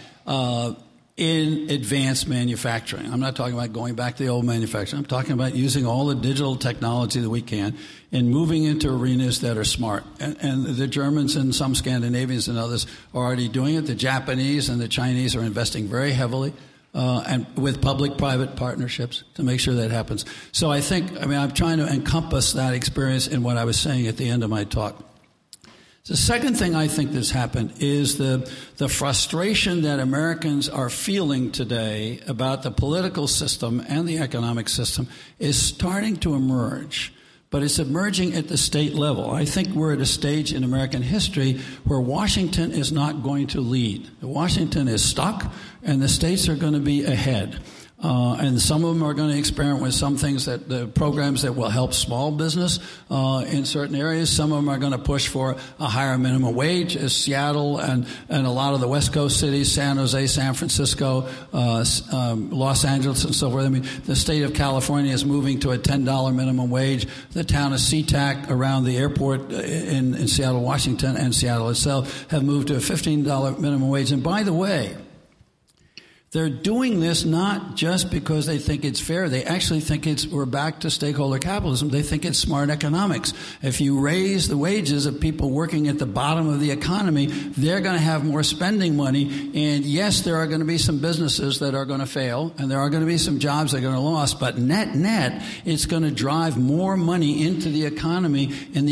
in advanced manufacturing. I'm not talking about going back to the old manufacturing. I'm talking about using all the digital technology that we can and moving into arenas that are smart. And the Germans and some Scandinavians and others are already doing it. The Japanese and the Chinese are investing very heavily and with public-private partnerships to make sure that happens. So I'm trying to encompass that experience in what I was saying at the end of my talk. The second thing I think that's happened is the frustration that Americans are feeling today about the political system and the economic system is starting to emerge. But it's emerging at the state level. I think we're at a stage in American history where Washington is not going to lead. Washington is stuck, and the states are going to be ahead. And some of them are going to experiment with some things the programs that will help small business in certain areas. Some of them are going to push for a higher minimum wage, as Seattle and a lot of the West Coast cities, San Jose, San Francisco, Los Angeles, and so forth. I mean, the state of California is moving to a $10 minimum wage. The town of SeaTac around the airport in Seattle, Washington, and Seattle itself have moved to a $15 minimum wage. And by the way, they're doing this not just because they think it's fair. They actually think we're back to stakeholder capitalism. They think it's smart economics. If you raise the wages of people working at the bottom of the economy, they're going to have more spending money. And yes, there are going to be some businesses that are going to fail, and there are going to be some jobs that are going to lose. But net, it's going to drive more money into the economy in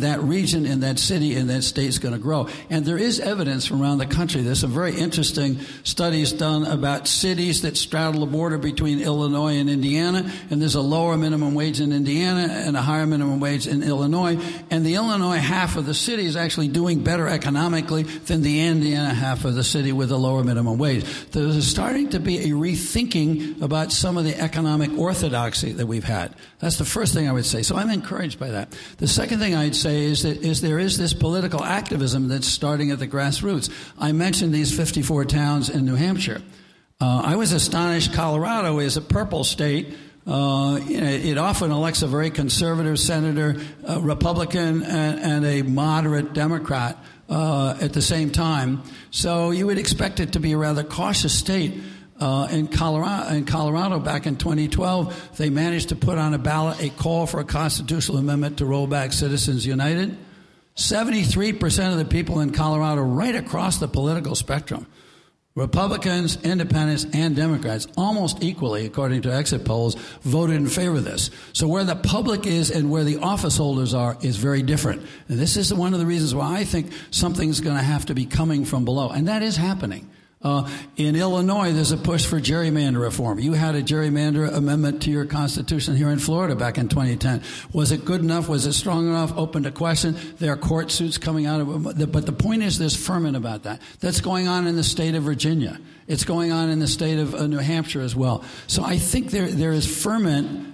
that region, in that city, in that state is going to grow. And there is evidence from around the country. There's some very interesting studies done about cities that straddle the border between Illinois and Indiana, and there's a lower minimum wage in Indiana and a higher minimum wage in Illinois, and the Illinois half of the city is actually doing better economically than the Indiana half of the city with a lower minimum wage. There's starting to be a rethinking about some of the economic orthodoxy that we've had. That's the first thing I would say. So I'm encouraged by that. The second thing I'd say is there is this political activism that's starting at the grassroots. I mentioned these 54 towns in New Hampshire. I was astonished Colorado is a purple state. It often elects a very conservative senator, a Republican, and a moderate Democrat at the same time. So you would expect it to be a rather cautious state. In Colorado back in 2012, they managed to put on a ballot a call for a constitutional amendment to roll back Citizens United. 73% of the people in Colorado, right across the political spectrum, Republicans, Independents, and Democrats, almost equally, according to exit polls, voted in favor of this. So where the public is and where the office holders are is very different. And this is one of the reasons why I think something's going to have to be coming from below. And that is happening. In Illinois, there's a push for gerrymander reform. You had a gerrymander amendment to your Constitution here in Florida back in 2010. Was it good enough? Was it strong enough? Open to question. There are court suits coming out of it. But the point is there's ferment about that. That's going on in the state of Virginia. It's going on in the state of New Hampshire as well. So I think there is ferment.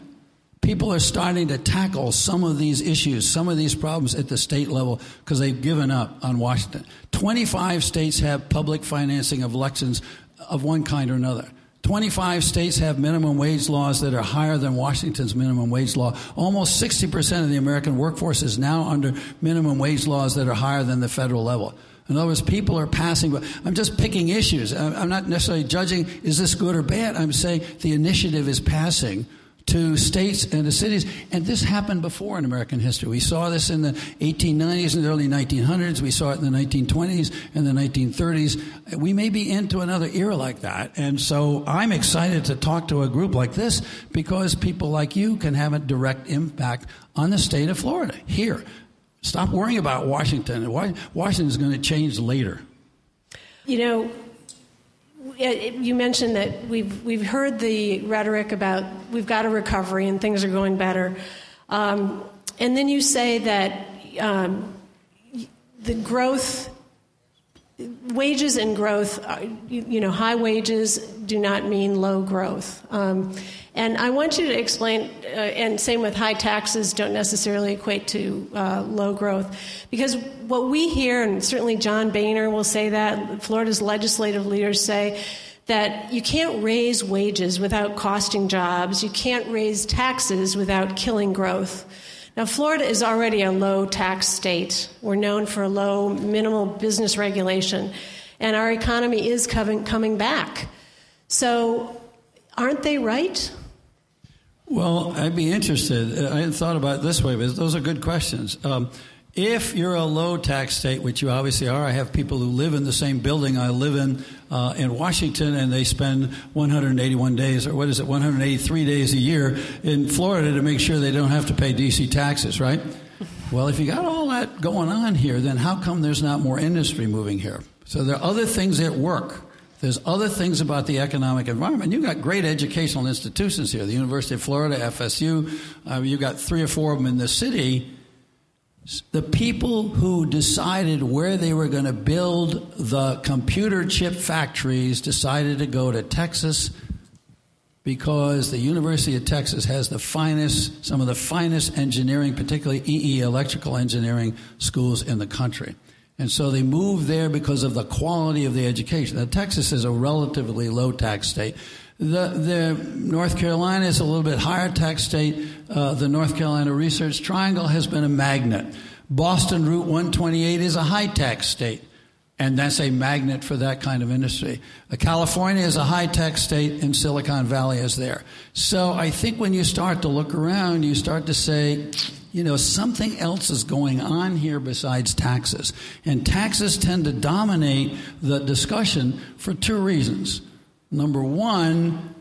People are starting to tackle some of these issues, some of these problems at the state level because they've given up on Washington. 25 states have public financing of elections of one kind or another. 25 states have minimum wage laws that are higher than Washington's minimum wage law. Almost 60% of the American workforce is now under minimum wage laws that are higher than the federal level. In other words, people are passing. I'm just picking issues. I'm not necessarily judging, is this good or bad? I'm saying the initiative is passing to states and to cities. And this happened before in American history. We saw this in the 1890s and the early 1900s. We saw it in the 1920s and the 1930s. We may be into another era like that. And so I'm excited to talk to a group like this because people like you can have a direct impact on the state of Florida here. Stop worrying about Washington. Washington is going to change later. You know, you mentioned that we've heard the rhetoric about we've got a recovery and things are going better. And then you say that the growth, wages and growth, high wages do not mean low growth. And I want you to explain, and same with high taxes don't necessarily equate to low growth. Because what we hear, and certainly John Boehner will say that, Florida's legislative leaders say, that you can't raise wages without costing jobs. You can't raise taxes without killing growth. Now, Florida is already a low-tax state. We're known for low, minimal business regulation, and our economy is coming back. So aren't they right? Well, I'd be interested. I hadn't thought about it this way, but those are good questions. If you're a low-tax state, which you obviously are, I have people who live in the same building I live in Washington, and they spend 181 days, or 183 days a year in Florida to make sure they don't have to pay D.C. taxes, right? Well, if you got all that going on here, then how come there's not more industry moving here? So there are other things at work. There's other things about the economic environment. You've got great educational institutions here, the University of Florida, FSU. You've got 3 or 4 of them in the city. The people who decided where they were going to build the computer chip factories decided to go to Texas because the University of Texas has some of the finest engineering, particularly EE, electrical engineering schools in the country. And so they moved there because of the quality of the education. Now, Texas is a relatively low-tax state. The North Carolina is a little bit higher tax state. The North Carolina Research Triangle has been a magnet. Boston Route 128 is a high-tax state, and that's a magnet for that kind of industry. California is a high-tax state, and Silicon Valley is there. So I think when you start to look around, you start to say, something else is going on here besides taxes. And taxes tend to dominate the discussion for 2 reasons. Number one,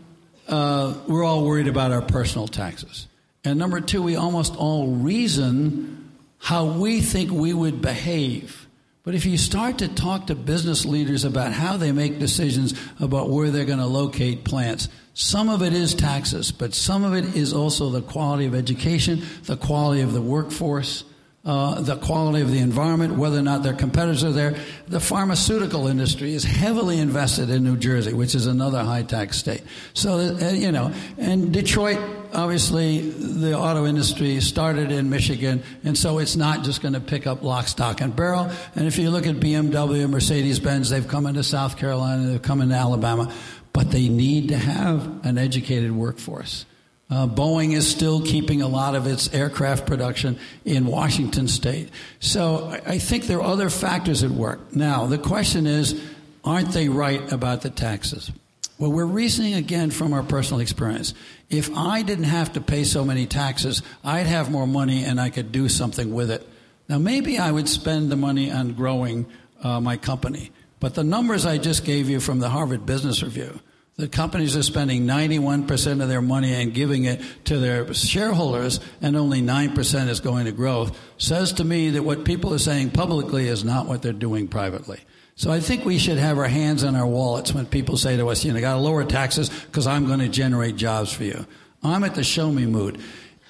we're all worried about our personal taxes. And number 2, we almost all reason how we think we would behave. But if you start to talk to business leaders about how they make decisions about where they're going to locate plants, some of it is taxes, but some of it is also the quality of education, the quality of the workforce, the quality of the environment, whether or not their competitors are there. The pharmaceutical industry is heavily invested in New Jersey, which is another high-tax state. So, and Detroit, obviously, the auto industry started in Michigan, and so it's not just going to pick up lock, stock, and barrel. And if you look at BMW, Mercedes-Benz, they've come into South Carolina, they've come into Alabama, but they need to have an educated workforce. Boeing is still keeping a lot of its aircraft production in Washington State. So I think there are other factors at work. Now, the question is, aren't they right about the taxes? Well, we're reasoning again from our personal experience. If I didn't have to pay so many taxes, I'd have more money and I could do something with it. Now, maybe I would spend the money on growing my company. But the numbers I just gave you from the Harvard Business Review, the companies are spending 91% of their money and giving it to their shareholders, and only 9% is going to growth, says to me that what people are saying publicly is not what they're doing privately. So I think we should have our hands on our wallets when people say to us, got to lower taxes because I'm going to generate jobs for you. I'm at the show me mood.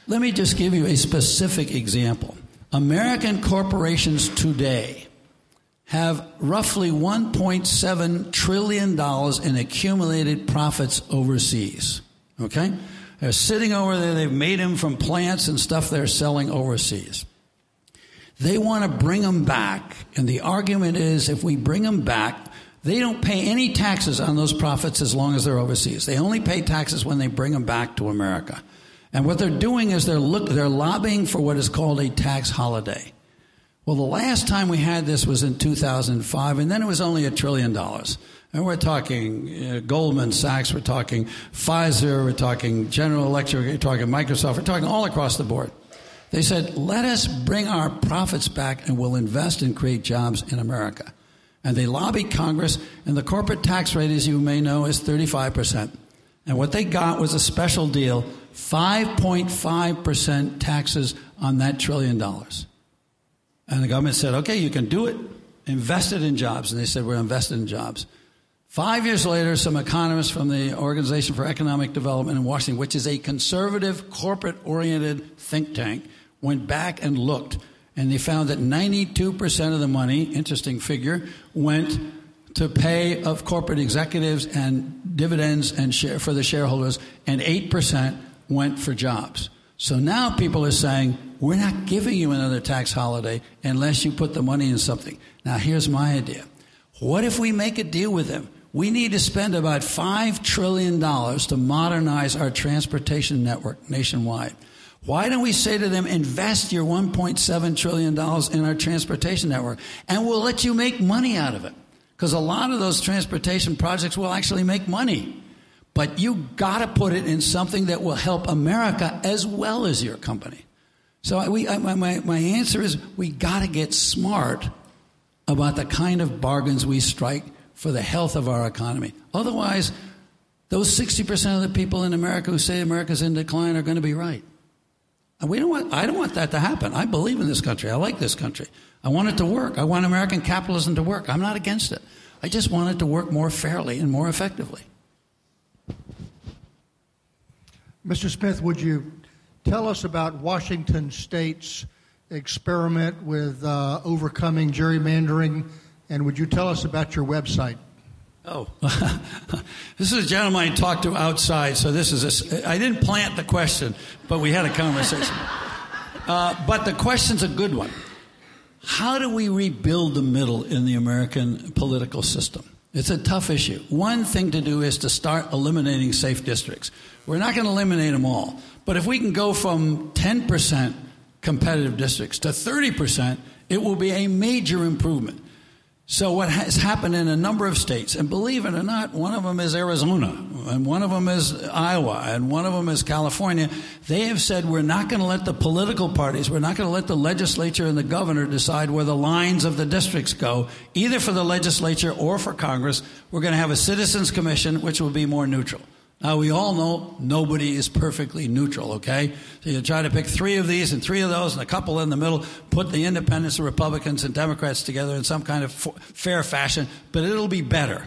Let me just give you a specific example. American corporations today have roughly $1.7 trillion in accumulated profits overseas. Okay? They're sitting over there. They've made them from plants and stuff they're selling overseas. They want to bring them back. And the argument is if we bring them back, they don't pay any taxes on those profits as long as they're overseas. They only pay taxes when they bring them back to America. And what they're doing is they're lobbying for what is called a tax holiday. Well, the last time we had this was in 2005, and then it was only $1 trillion. And we're talking Goldman Sachs, we're talking Pfizer, we're talking General Electric, we're talking Microsoft, we're talking all across the board. They said, let us bring our profits back and we'll invest and create jobs in America. And they lobbied Congress, and the corporate tax rate, as you may know, is 35%. And what they got was a special deal, 5.5% taxes on that $1 trillion. And the government said, okay, you can do it. Invest it in jobs. And they said, we're invested in jobs. 5 years later, some economists from the Organization for Economic Development in Washington, which is a conservative, corporate-oriented think tank, went back and looked. And they found that 92% of the money, interesting figure, went to pay of corporate executives and dividends and for the shareholders, and 8% went for jobs. So now people are saying, we're not giving you another tax holiday unless you put the money in something. Now, here's my idea. What if we make a deal with them? We need to spend about $5 trillion to modernize our transportation network nationwide. Why don't we say to them, invest your $1.7 trillion in our transportation network, and we'll let you make money out of it? Because a lot of those transportation projects will actually make money. But you got to put it in something that will help America as well as your company. So my answer is we got to get smart about the kind of bargains we strike for the health of our economy. Otherwise, those 60% of the people in America who say America's in decline are going to be right. And I don't want that to happen. I believe in this country. I like this country. I want it to work. I want American capitalism to work. I'm not against it. I just want it to work more fairly and more effectively. Mr. Smith, would you tell us about Washington State's experiment with overcoming gerrymandering, and would you tell us about your website? Oh, this is a gentleman I talked to outside, so I didn't plant the question, but we had a conversation. But the question's a good one. How do we rebuild the middle in the American political system? It's a tough issue. One thing to do is to start eliminating safe districts. We're not going to eliminate them all. But if we can go from 10% competitive districts to 30%, it will be a major improvement. So what has happened in a number of states, and believe it or not, one of them is Arizona, and one of them is Iowa, and one of them is California, they have said we're not going to let the political parties, we're not going to let the legislature and the governor decide where the lines of the districts go, either for the legislature or for Congress. We're going to have a citizens commission, which will be more neutral. Now, we all know nobody is perfectly neutral, okay? So you try to pick 3 of these and 3 of those and a couple in the middle, put the independents, the Republicans, and Democrats together in some kind of fair fashion, but it'll be better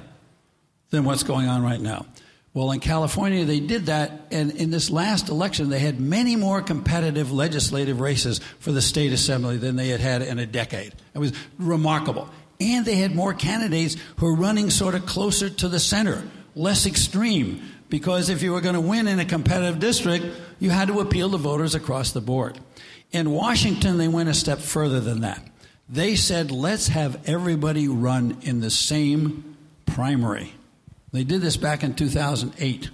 than what's going on right now. Well, in California, they did that, and in this last election, they had many more competitive legislative races for the state assembly than they had in a decade. It was remarkable. And they had more candidates who are running sort of closer to the center, less extreme. Because if you were going to win in a competitive district, you had to appeal to voters across the board. In Washington, they went a step further than that. They said, let's have everybody run in the same primary. They did this back in 2008.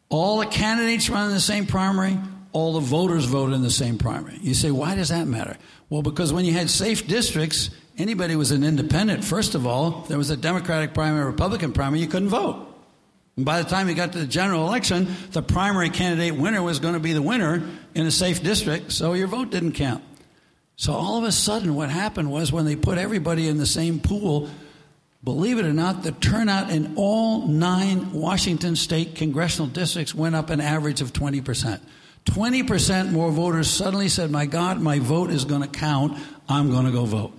All the candidates run in the same primary. All the voters vote in the same primary. You say, why does that matter? Well, because when you had safe districts, anybody was an independent. First of all, if there was a Democratic primary, Republican primary, you couldn't vote. And by the time you got to the general election, the primary candidate winner was going to be the winner in a safe district, so your vote didn't count. So all of a sudden what happened was when they put everybody in the same pool, believe it or not, the turnout in all 9 Washington state congressional districts went up an average of 20%. 20% more voters suddenly said, my God, my vote is going to count. I'm going to go vote.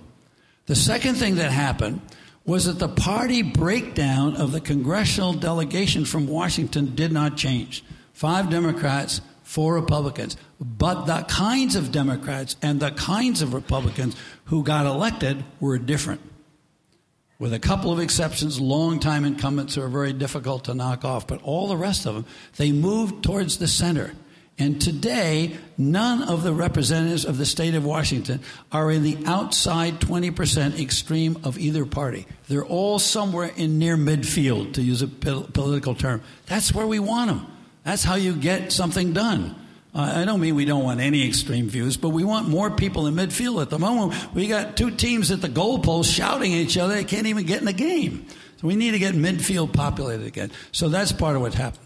The second thing that happened was that the party breakdown of the congressional delegation from Washington did not change. 5 Democrats, 4 Republicans. But the kinds of Democrats and the kinds of Republicans who got elected were different. With a couple of exceptions, long-time incumbents who are very difficult to knock off. But all the rest of them, they moved towards the center. And today, none of the representatives of the state of Washington are in the outside 20% extreme of either party. They're all somewhere in near midfield, to use a political term. That's where we want them. That's how you get something done. I don't mean we don't want any extreme views, but we want more people in midfield. At the moment, we got 2 teams at the goalpost shouting at each other. They can't even get in the game. So we need to get midfield populated again. So that's part of what happened.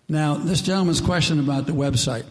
Now, this gentleman's question about the website.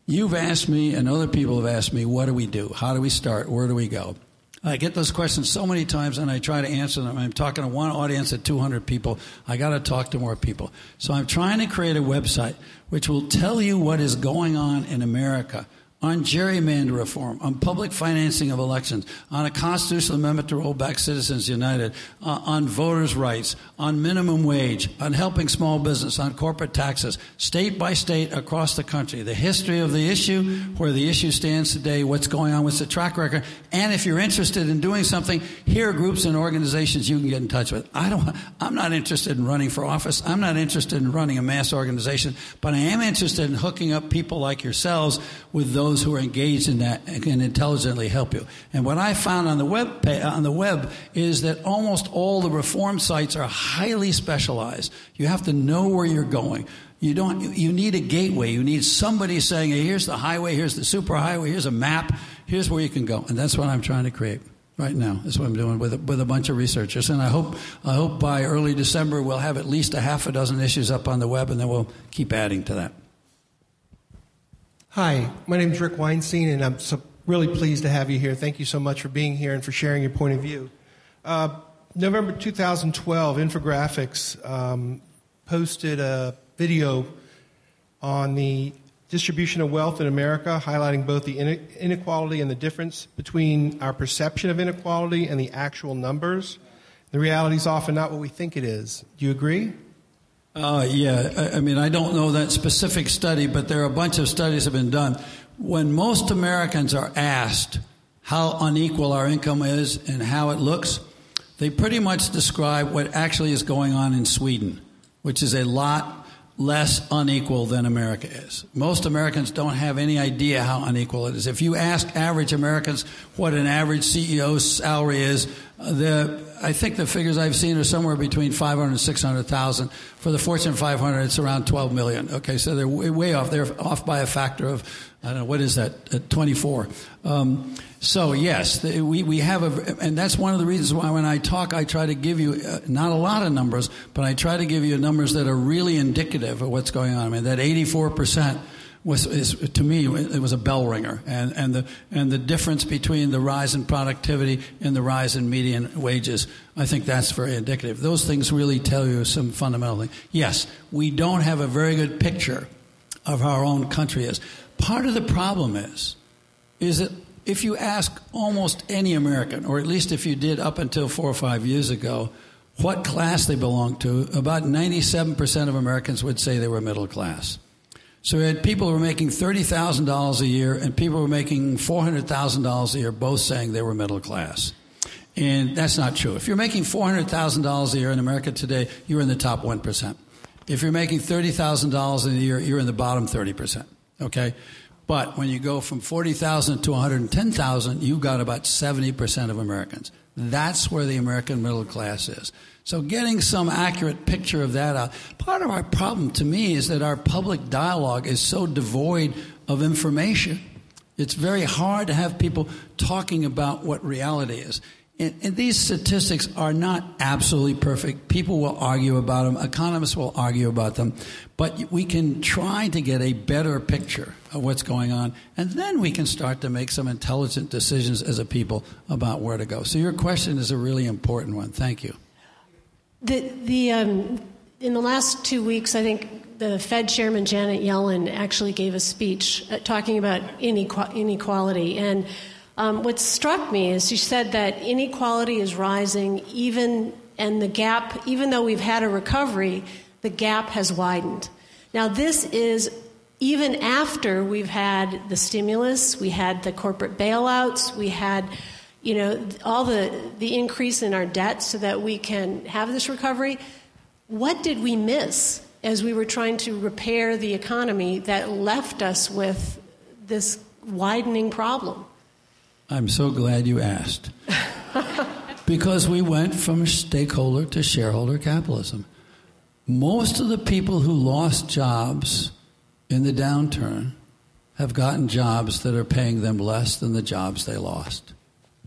You've asked me and other people have asked me, what do we do? How do we start? Where do we go? I get those questions so many times, and I try to answer them. I'm talking to one audience of 200 people. I got to talk to more people. So I'm trying to create a website which will tell you what is going on in America on gerrymander reform, on public financing of elections, on a constitutional amendment to roll back Citizens United, on voters' rights, on minimum wage, on helping small business, on corporate taxes, state by state across the country, the history of the issue, where the issue stands today, what's going on, what's the track record, and if you're interested in doing something, here are groups and organizations you can get in touch with. I'm not interested in running for office. I'm not interested in running a mass organization, but I am interested in hooking up people like yourselves with those those who are engaged in that and can intelligently help you. And what I found on the web is that almost all the reform sites are highly specialized. You have to know where you're going. You need a gateway. You need somebody saying, hey, here's the highway, here's the superhighway, here's a map, here's where you can go. And that's what I'm trying to create right now. That's what I'm doing with a bunch of researchers. And I hope by early December we'll have at least a half a dozen issues up on the web, and then we'll keep adding to that. Hi, my name is Rick Weinstein, and I'm really pleased to have you here. Thank you so much for being here and for sharing your point of view. November 2012, Infographics posted a video on the distribution of wealth in America, highlighting both the inequality and the difference between our perception of inequality and the actual numbers. The reality is often not what we think it is. Do you agree? Yeah. I mean, I don't know that specific study, but there are a bunch of studies that have been done. When most Americans are asked how unequal our income is and how it looks, they pretty much describe what actually is going on in Sweden, which is a lot less unequal than America is. Most Americans don't have any idea how unequal it is. If you ask average Americans what an average CEO's salary is, I think the figures I've seen are somewhere between 500 and 600,000. For the Fortune 500, it's around 12 million. Okay, so they're way off. They're off by a factor of, I don't know, what is that, 24. So yes, we have and that's one of the reasons why when I talk, I try to give you not a lot of numbers, but I try to give you numbers that are really indicative of what's going on. I mean, that 84% is to me, it was a bell ringer, and the difference between the rise in productivity and the rise in median wages, I think that's very indicative. Those things really tell you some fundamental things. Yes, we don't have a very good picture of how our own country is. Part of the problem is that if you ask almost any American, or at least if you did up until 4 or 5 years ago, what class they belong to, about 97% of Americans would say they were middle class. So we had people who were making $30,000 a year and people who were making $400,000 a year, both saying they were middle class. And that's not true. If you're making $400,000 a year in America today, you're in the top 1%. If you're making $30,000 a year, you're in the bottom 30%. Okay? But when you go from 40,000 to 110,000, you've got about 70% of Americans. That's where the American middle class is. So getting some accurate picture of that out. Part of our problem to me is that our public dialogue is so devoid of information. It's very hard to have people talking about what reality is. And these statistics are not absolutely perfect. People will argue about them. Economists will argue about them. But we can try to get a better picture of what's going on. And then we can start to make some intelligent decisions as a people about where to go. So your question is a really important one. Thank you. In the last 2 weeks, I think the Fed Chairman Janet Yellen actually gave a speech talking about inequality. And what struck me is she said that inequality is rising and the gap, even though we've had a recovery, the gap has widened. Now this is even after we've had the stimulus, we had the corporate bailouts, we had all the increase in our debt so that we can have this recovery. What did we miss as we were trying to repair the economy that left us with this widening problem? I'm so glad you asked. Because we went from stakeholder to shareholder capitalism. Most of the people who lost jobs in the downturn have gotten jobs that are paying them less than the jobs they lost.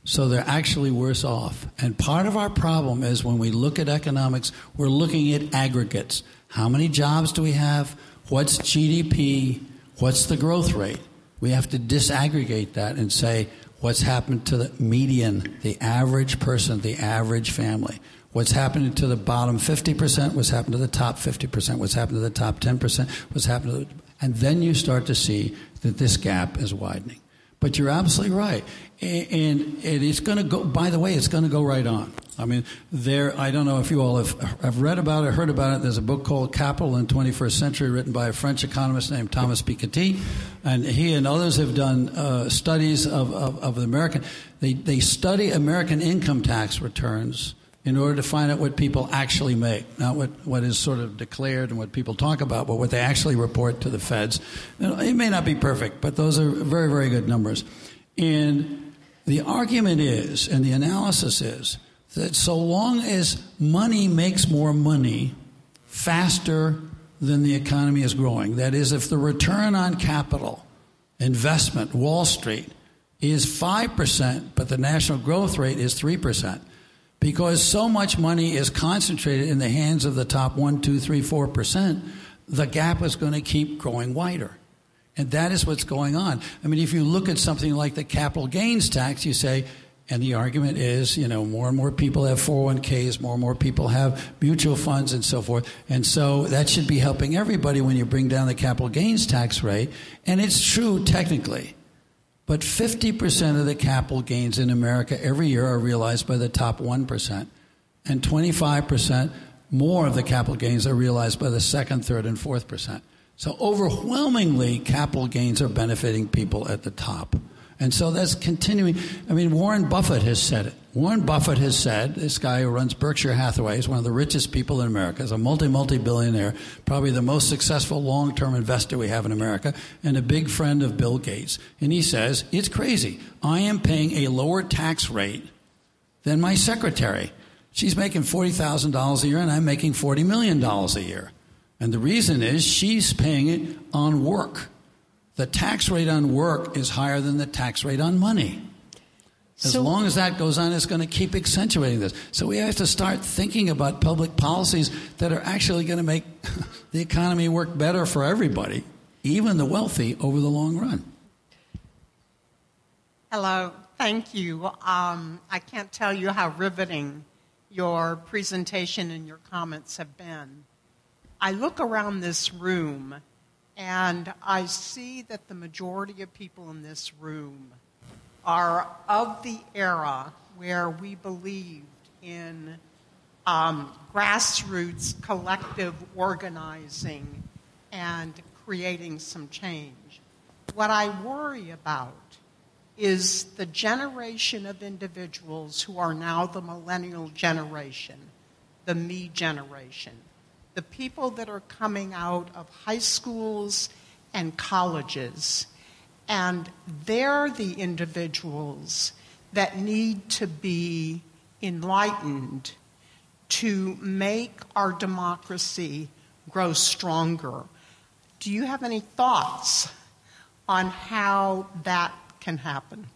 So they're actually worse off. And part of our problem is when we look at economics, we're looking at aggregates. How many jobs do we have? What's GDP? What's the growth rate? We have to disaggregate that and say, what's happened to the median, the average person, the average family? What's happening to the bottom 50%? What's happened to the top 50%? What's happened to the top 10%? What's happened to and then you start to see that this gap is widening. But you're absolutely right. And it's going to go, by the way, it's going to go right on. I mean, I don't know if you all have read about it, heard about it. There's a book called Capital in the 21st Century written by a French economist named Thomas Piketty. And he and others have done studies of the American. They study American income tax returns in order to find out what people actually make, not what is sort of declared and what people talk about, but what they actually report to the feds. It may not be perfect, but those are very, very good numbers. And the argument is, and the analysis is, that so long as money makes more money faster than the economy is growing, that is, if the return on capital, investment, Wall Street, is 5%, but the national growth rate is 3%, because so much money is concentrated in the hands of the top 1, 2, 3, 4%, the gap is going to keep growing wider. And that is what's going on. I mean, if you look at something like the capital gains tax, you say, and the argument is, more and more people have 401ks, more and more people have mutual funds and so forth. And so that should be helping everybody when you bring down the capital gains tax rate. And it's true technically. But 50% of the capital gains in America every year are realized by the top 1%. And 25% more of the capital gains are realized by the second, third, and 4th%. So overwhelmingly, capital gains are benefiting people at the top. And so that's continuing. I mean, Warren Buffett has said it. Warren Buffett has said, this guy who runs Berkshire Hathaway is one of the richest people in America, is a multi-billionaire, probably the most successful long-term investor we have in America, and a big friend of Bill Gates. And he says, it's crazy. I am paying a lower tax rate than my secretary. She's making $40,000 a year, and I'm making $40 million a year. And the reason is she's paying it on work. The tax rate on work is higher than the tax rate on money. As long as that goes on, it's going to keep accentuating this. So we have to start thinking about public policies that are actually going to make the economy work better for everybody, even the wealthy, over the long run. Hello. Thank you. I can't tell you how riveting your presentation and your comments have been. I look around this room, and I see that the majority of people in this room are of the era where we believed in grassroots collective organizing and creating some change. What I worry about is the generation of individuals who are now the millennial generation, the me generation, the people that are coming out of high schools and colleges. And they're the individuals that need to be enlightened to make our democracy grow stronger. Do you have any thoughts on how that can happen?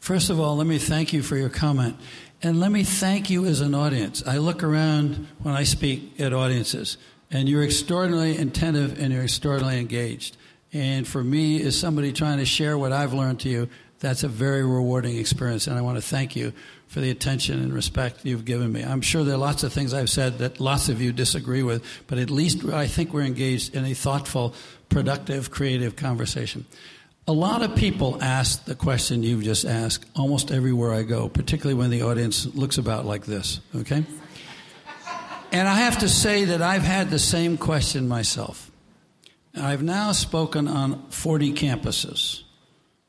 First of all, let me thank you for your comment. And let me thank you as an audience. I look around when I speak at audiences, and you're extraordinarily attentive and you're extraordinarily engaged. And for me, as somebody trying to share what I've learned to you, that's a very rewarding experience. And I want to thank you for the attention and respect you've given me. I'm sure there are lots of things I've said that lots of you disagree with, but at least I think we're engaged in a thoughtful, productive, creative conversation. A lot of people ask the question you've just asked almost everywhere I go, particularly when the audience looks about like this, okay? And I have to say that I've had the same question myself. I've now spoken on 40 campuses,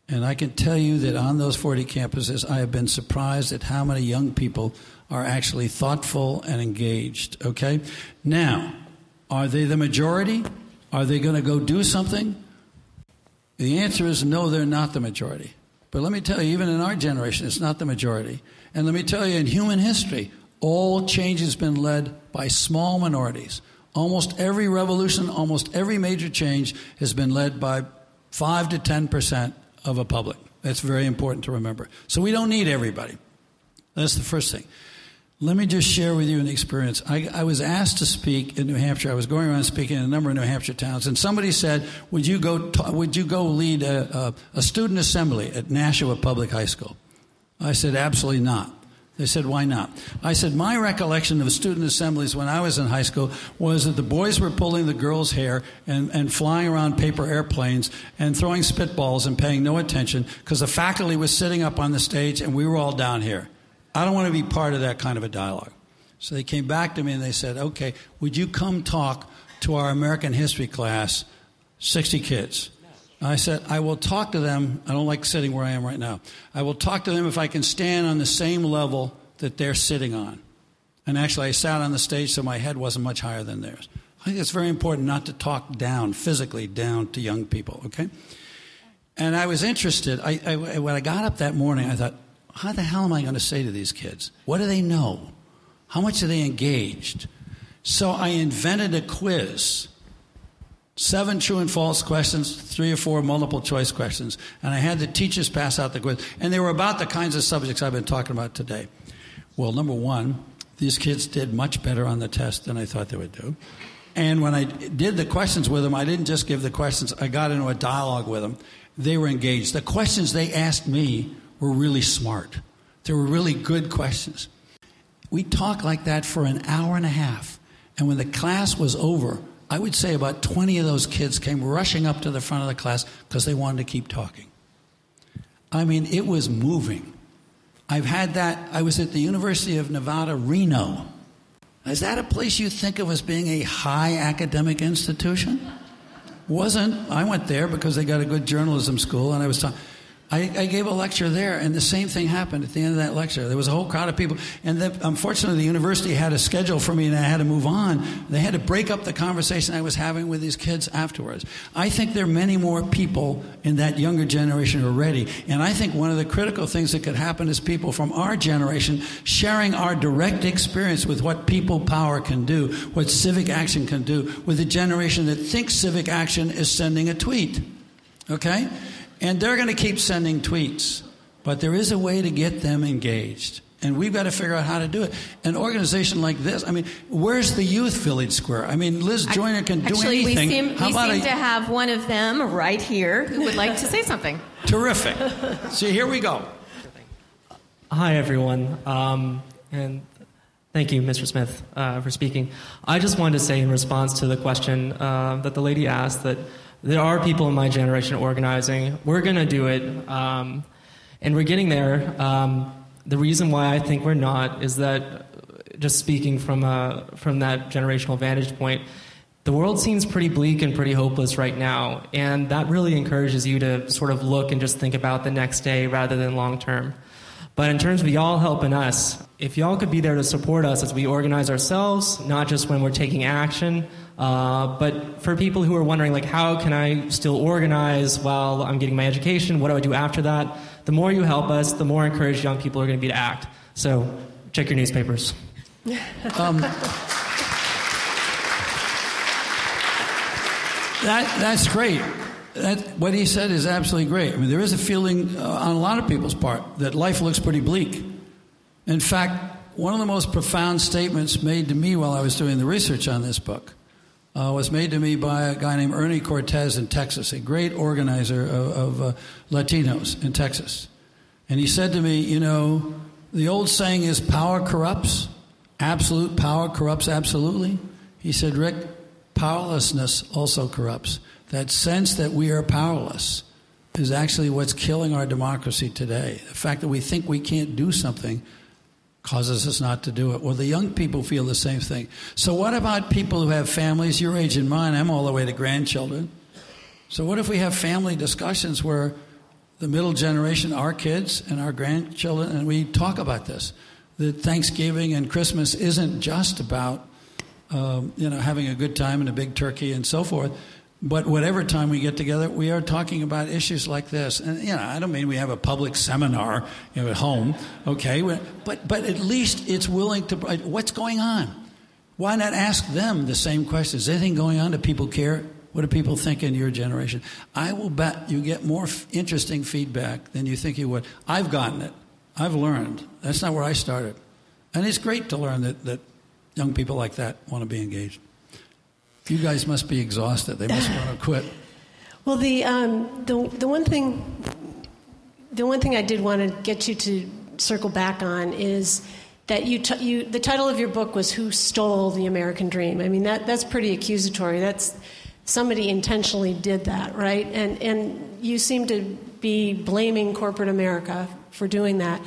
and I can tell you that on those 40 campuses, I have been surprised at how many young people are actually thoughtful and engaged, okay? Now, are they the majority? Are they going to go do something? The answer is no, they're not the majority. But let me tell you, even in our generation, it's not the majority. And let me tell you, in human history, all change has been led by small minorities. Almost every revolution, almost every major change has been led by 5 to 10% of a public. That's very important to remember. So we don't need everybody. That's the first thing. Let me just share with you an experience. I was asked to speak in New Hampshire. I was going around speaking in a number of New Hampshire towns, and somebody said, would you go lead a student assembly at Nashua Public High School? I said, absolutely not. They said, why not? I said, my recollection of student assemblies when I was in high school was that the boys were pulling the girls' hair and flying around paper airplanes and throwing spitballs and paying no attention because the faculty was sitting up on the stage and we were all down here. I don't want to be part of that kind of a dialogue. So they came back to me and they said, okay, would you come talk to our American history class, 60 kids? I said, I will talk to them. I don't like sitting where I am right now. I will talk to them if I can stand on the same level that they're sitting on. And actually, I sat on the stage so my head wasn't much higher than theirs. I think it's very important not to talk down, physically down to young people, okay? And I was interested. When I got up that morning, I thought, how the hell am I going to say to these kids? What do they know? How much are they engaged? So I invented a quiz. 7 true and false questions, 3 or 4 multiple choice questions. And I had the teachers pass out the quiz. And they were about the kinds of subjects I've been talking about today. Well, number one, these kids did much better on the test than I thought they would do. And when I did the questions with them, I didn't just give the questions. I got into a dialogue with them. They were engaged. The questions they asked me were really smart. They were really good questions. We talked like that for an hour and a half. And when the class was over, I would say about 20 of those kids came rushing up to the front of the class because they wanted to keep talking. I mean, it was moving. I've had that. I was at the University of Nevada, Reno. Is that a place you think of as being a high academic institution? Wasn't. I went there because they got a good journalism school, and I was talking. I gave a lecture there, and the same thing happened at the end of that lecture. There was a whole crowd of people, and unfortunately the university had a schedule for me, and I had to move on. They had to break up the conversation I was having with these kids afterwards. I think there are many more people in that younger generation who are ready, and I think one of the critical things that could happen is people from our generation sharing our direct experience with what people power can do, what civic action can do, with a generation that thinks civic action is sending a tweet. Okay? And they're going to keep sending tweets. But there is a way to get them engaged. And we've got to figure out how to do it. An organization like this, I mean, where's the Youth Village Square? I mean, Liz Joyner can do anything. We seem to have one of them right here who would like to say something. Terrific. So here we go. Hi, everyone. And thank you, Mr. Smith, for speaking. I just wanted to say in response to the question that the lady asked that there are people in my generation organizing. We're going to do it, and we're getting there. The reason why I think we're not is that, just speaking from that generational vantage point, the world seems pretty bleak and pretty hopeless right now, and that really encourages you to sort of look and just think about the next day rather than long term. But in terms of y'all helping us, if y'all could be there to support us as we organize ourselves, not just when we're taking action, but for people who are wondering, like, how can I still organize while I'm getting my education? What do I do after that? The more you help us, the more encouraged young people are going to be to act. So check your newspapers. That's great. What he said is absolutely great. I mean, there is a feeling on a lot of people's part that life looks pretty bleak. In fact, one of the most profound statements made to me while I was doing the research on this book was made to me by a guy named Ernie Cortez in Texas, a great organizer of Latinos in Texas. And he said to me, you know, the old saying is power corrupts. Absolute power corrupts absolutely. He said, Rick, powerlessness also corrupts. That sense that we are powerless is actually what's killing our democracy today. The fact that we think we can't do something causes us not to do it. Well, the young people feel the same thing. So what about people who have families your age and mine? I'm all the way to grandchildren. So what if we have family discussions where the middle generation, our kids and our grandchildren, and we talk about this? That Thanksgiving and Christmas isn't just about having a good time and a big turkey and so forth. But whatever time we get together, we are talking about issues like this. And, I don't mean we have a public seminar at home, okay? But at least it's willing to, what's going on? Why not ask them the same questions? Is anything going on? Do people care? What do people think in your generation? I will bet you get more interesting feedback than you think you would. I've gotten it. I've learned. That's not where I started. And it's great to learn that young people like that want to be engaged. You guys must be exhausted. They must want to quit. Well, the one thing I did want to get you to circle back on is that the title of your book was "Who Stole the American Dream?" I mean, that's pretty accusatory. That's somebody intentionally did that, right? And you seem to be blaming corporate America for doing that.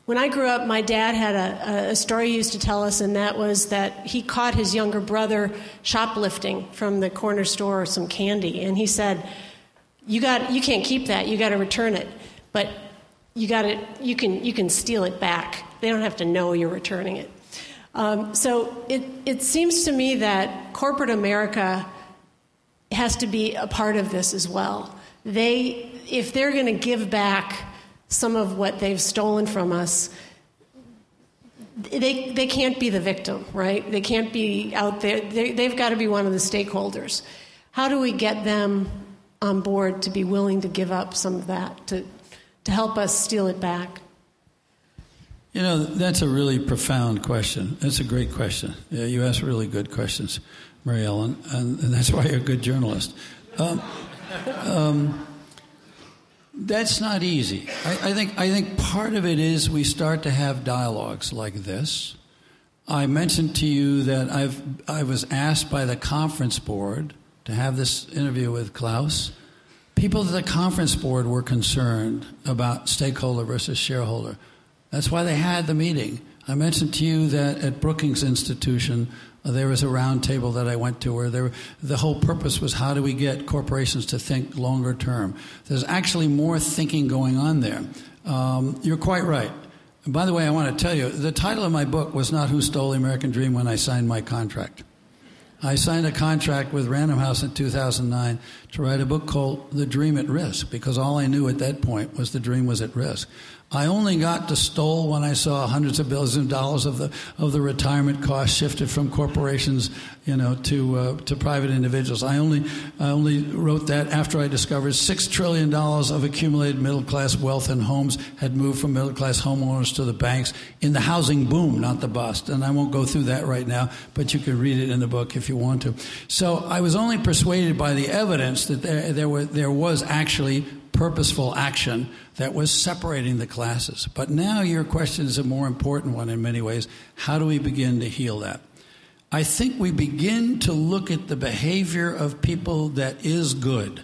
When I grew up, my dad had a story he used to tell us, and that was that he caught his younger brother shoplifting from the corner store some candy, and he said, "You can't keep that. You got to return it, but you can steal it back. They don't have to know you're returning it." So it seems to me that corporate America has to be a part of this as well. If they're going to give back some of what they've stolen from us, they can't be the victim, right? They can't be out there. They've got to be one of the stakeholders. How do we get them on board to be willing to give up some of that, to help us steal it back? You know, that's a really profound question. That's a great question. Yeah, you ask really good questions, Mary Ellen, and that's why you're a good journalist. That's not easy. I think part of it is we start to have dialogues like this. I mentioned to you that I was asked by the conference board to have this interview with Klaus. People at the conference board were concerned about stakeholder versus shareholder. That's why they had the meeting. I mentioned to you that at Brookings Institution, there was a round table that I went to where the whole purpose was how do we get corporations to think longer term. There's actually more thinking going on there. You're quite right. And by the way, I want to tell you, the title of my book was not Who Stole the American Dream when I signed my contract. I signed a contract with Random House in 2009 to write a book called The Dream at Risk, because all I knew at that point was the dream was at risk. I only got to stole when I saw hundreds of billions of dollars of the retirement costs shifted from corporations, to private individuals. I only wrote that after I discovered $6 trillion of accumulated middle class wealth and homes had moved from middle class homeowners to the banks in the housing boom, not the bust. And I won't go through that right now, but you can read it in the book if you want to. So I was only persuaded by the evidence that there was actually purposeful action that was separating the classes. But now your question is a more important one in many ways. How do we begin to heal that? I think we begin to look at the behavior of people that is good.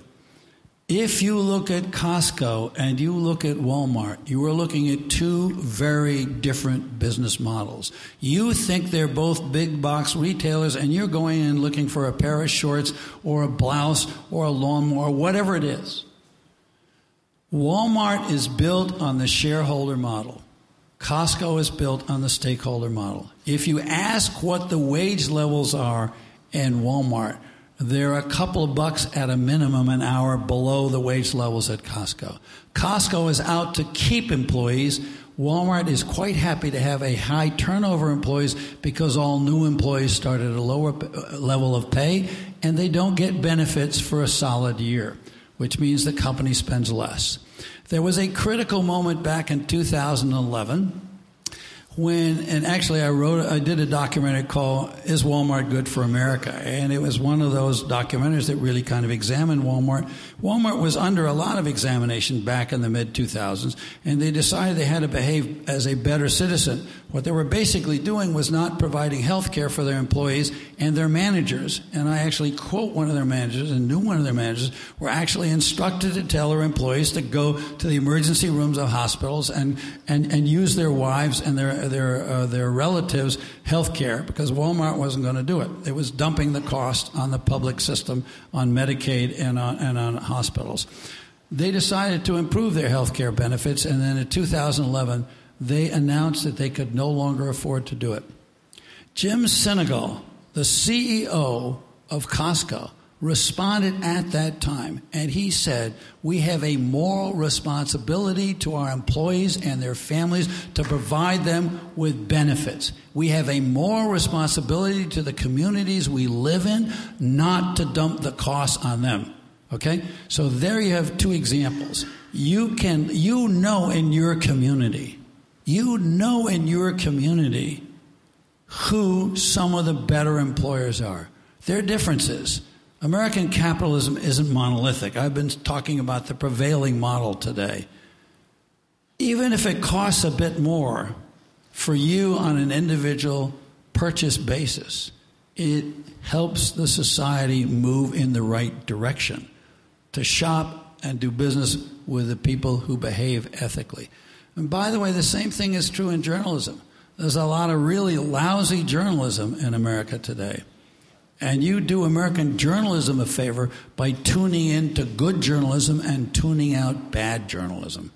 If you look at Costco and you look at Walmart, you are looking at two very different business models. You think they're both big box retailers and you're going in looking for a pair of shorts or a blouse or a lawnmower, whatever it is. Walmart is built on the shareholder model. Costco is built on the stakeholder model. If you ask what the wage levels are in Walmart, they're a couple of bucks at a minimum an hour below the wage levels at Costco. Costco is out to keep employees. Walmart is quite happy to have a high turnover employees because all new employees start at a lower level of pay and they don't get benefits for a solid year, which means the company spends less. There was a critical moment back in 2011 when, and actually I did a documentary called Is Walmart Good for America? And it was one of those documentaries that really kind of examined Walmart. Walmart was under a lot of examination back in the mid-2000s, and they decided they had to behave as a better citizen. What they were basically doing was not providing health care for their employees and their managers. And I actually quote one of their managers, and knew one of their managers, were actually instructed to tell their employees to go to the emergency rooms of hospitals and use their wives and their relatives' health care because Walmart wasn't going to do it. It was dumping the cost on the public system, on Medicaid and on hospitals. They decided to improve their health care benefits, and then in 2011, they announced that they could no longer afford to do it. Jim Sinegal, the CEO of Costco, responded at that time, and he said, we have a moral responsibility to our employees and their families to provide them with benefits. We have a moral responsibility to the communities we live in not to dump the costs on them. Okay? So there you have two examples. You know in your community who some of the better employers are. There are differences. American capitalism isn't monolithic. I've been talking about the prevailing model today. Even if it costs a bit more for you on an individual purchase basis, it helps the society move in the right direction to shop and do business with the people who behave ethically. And by the way, the same thing is true in journalism. There's a lot of really lousy journalism in America today. And you do American journalism a favor by tuning into good journalism and tuning out bad journalism.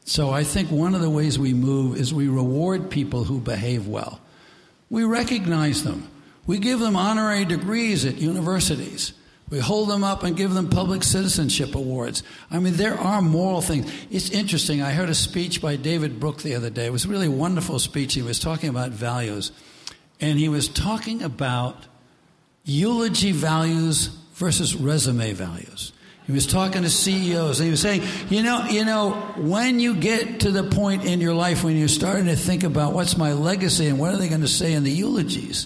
So I think one of the ways we move is we reward people who behave well. We recognize them. We give them honorary degrees at universities. We hold them up and give them public citizenship awards. I mean, there are moral things. It's interesting. I heard a speech by David Brooke the other day. It was a really wonderful speech. He was talking about values. And he was talking about eulogy values versus resume values. He was talking to CEOs, and he was saying, you know, when you get to the point in your life when you're starting to think about what's my legacy and what are they going to say in the eulogies,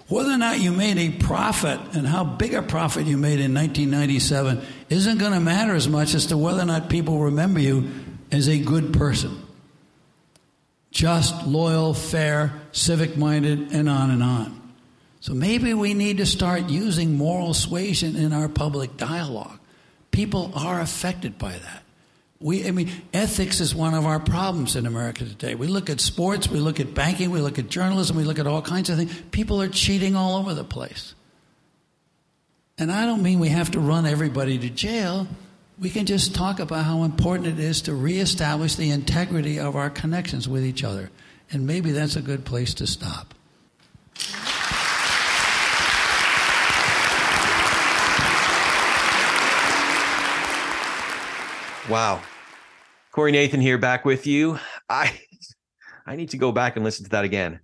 whether or not you made a profit and how big a profit you made in 1997 isn't going to matter as much as to whether or not people remember you as a good person. Just, loyal, fair, civic-minded, and on and on. So maybe we need to start using moral suasion in our public dialogue. People are affected by that. Ethics is one of our problems in America today. We look at sports, we look at banking, we look at journalism, we look at all kinds of things. People are cheating all over the place. And I don't mean we have to run everybody to jail. We can just talk about how important it is to reestablish the integrity of our connections with each other. And maybe that's a good place to stop. Wow. Corey Nathan here, back with you. I need to go back and listen to that again.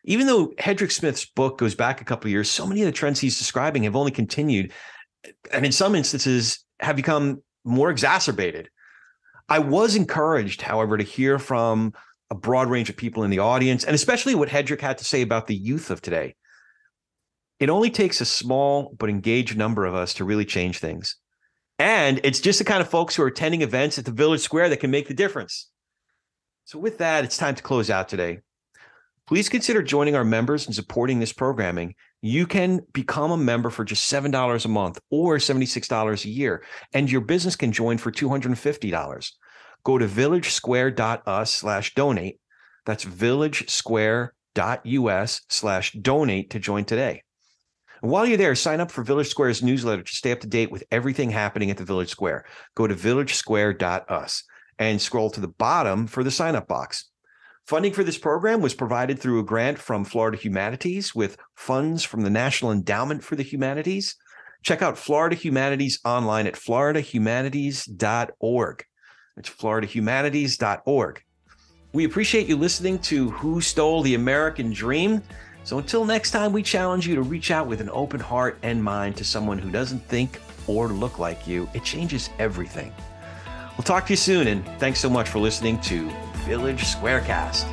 Even though Hedrick Smith's book goes back a couple of years, so many of the trends he's describing have only continued, and in some instances have become more exacerbated. I was encouraged, however, to hear from a broad range of people in the audience, and especially what Hedrick had to say about the youth of today. It only takes a small but engaged number of us to really change things. And it's just the kind of folks who are attending events at the Village Square that can make the difference. So with that, it's time to close out today. Please consider joining our members and supporting this programming. You can become a member for just $7 a month or $76 a year, and your business can join for $250. Go to villagesquare.us/donate. That's villagesquare.us/donate to join today. And while you're there, sign up for Village Square's newsletter to stay up to date with everything happening at the Village Square. Go to villagesquare.us and scroll to the bottom for the sign-up box. Funding for this program was provided through a grant from Florida Humanities with funds from the National Endowment for the Humanities. Check out Florida Humanities online at floridahumanities.org. It's floridahumanities.org. We appreciate you listening to Who Stole the American Dream? So until next time, we challenge you to reach out with an open heart and mind to someone who doesn't think or look like you. It changes everything. We'll talk to you soon, and thanks so much for listening to Village Squarecast.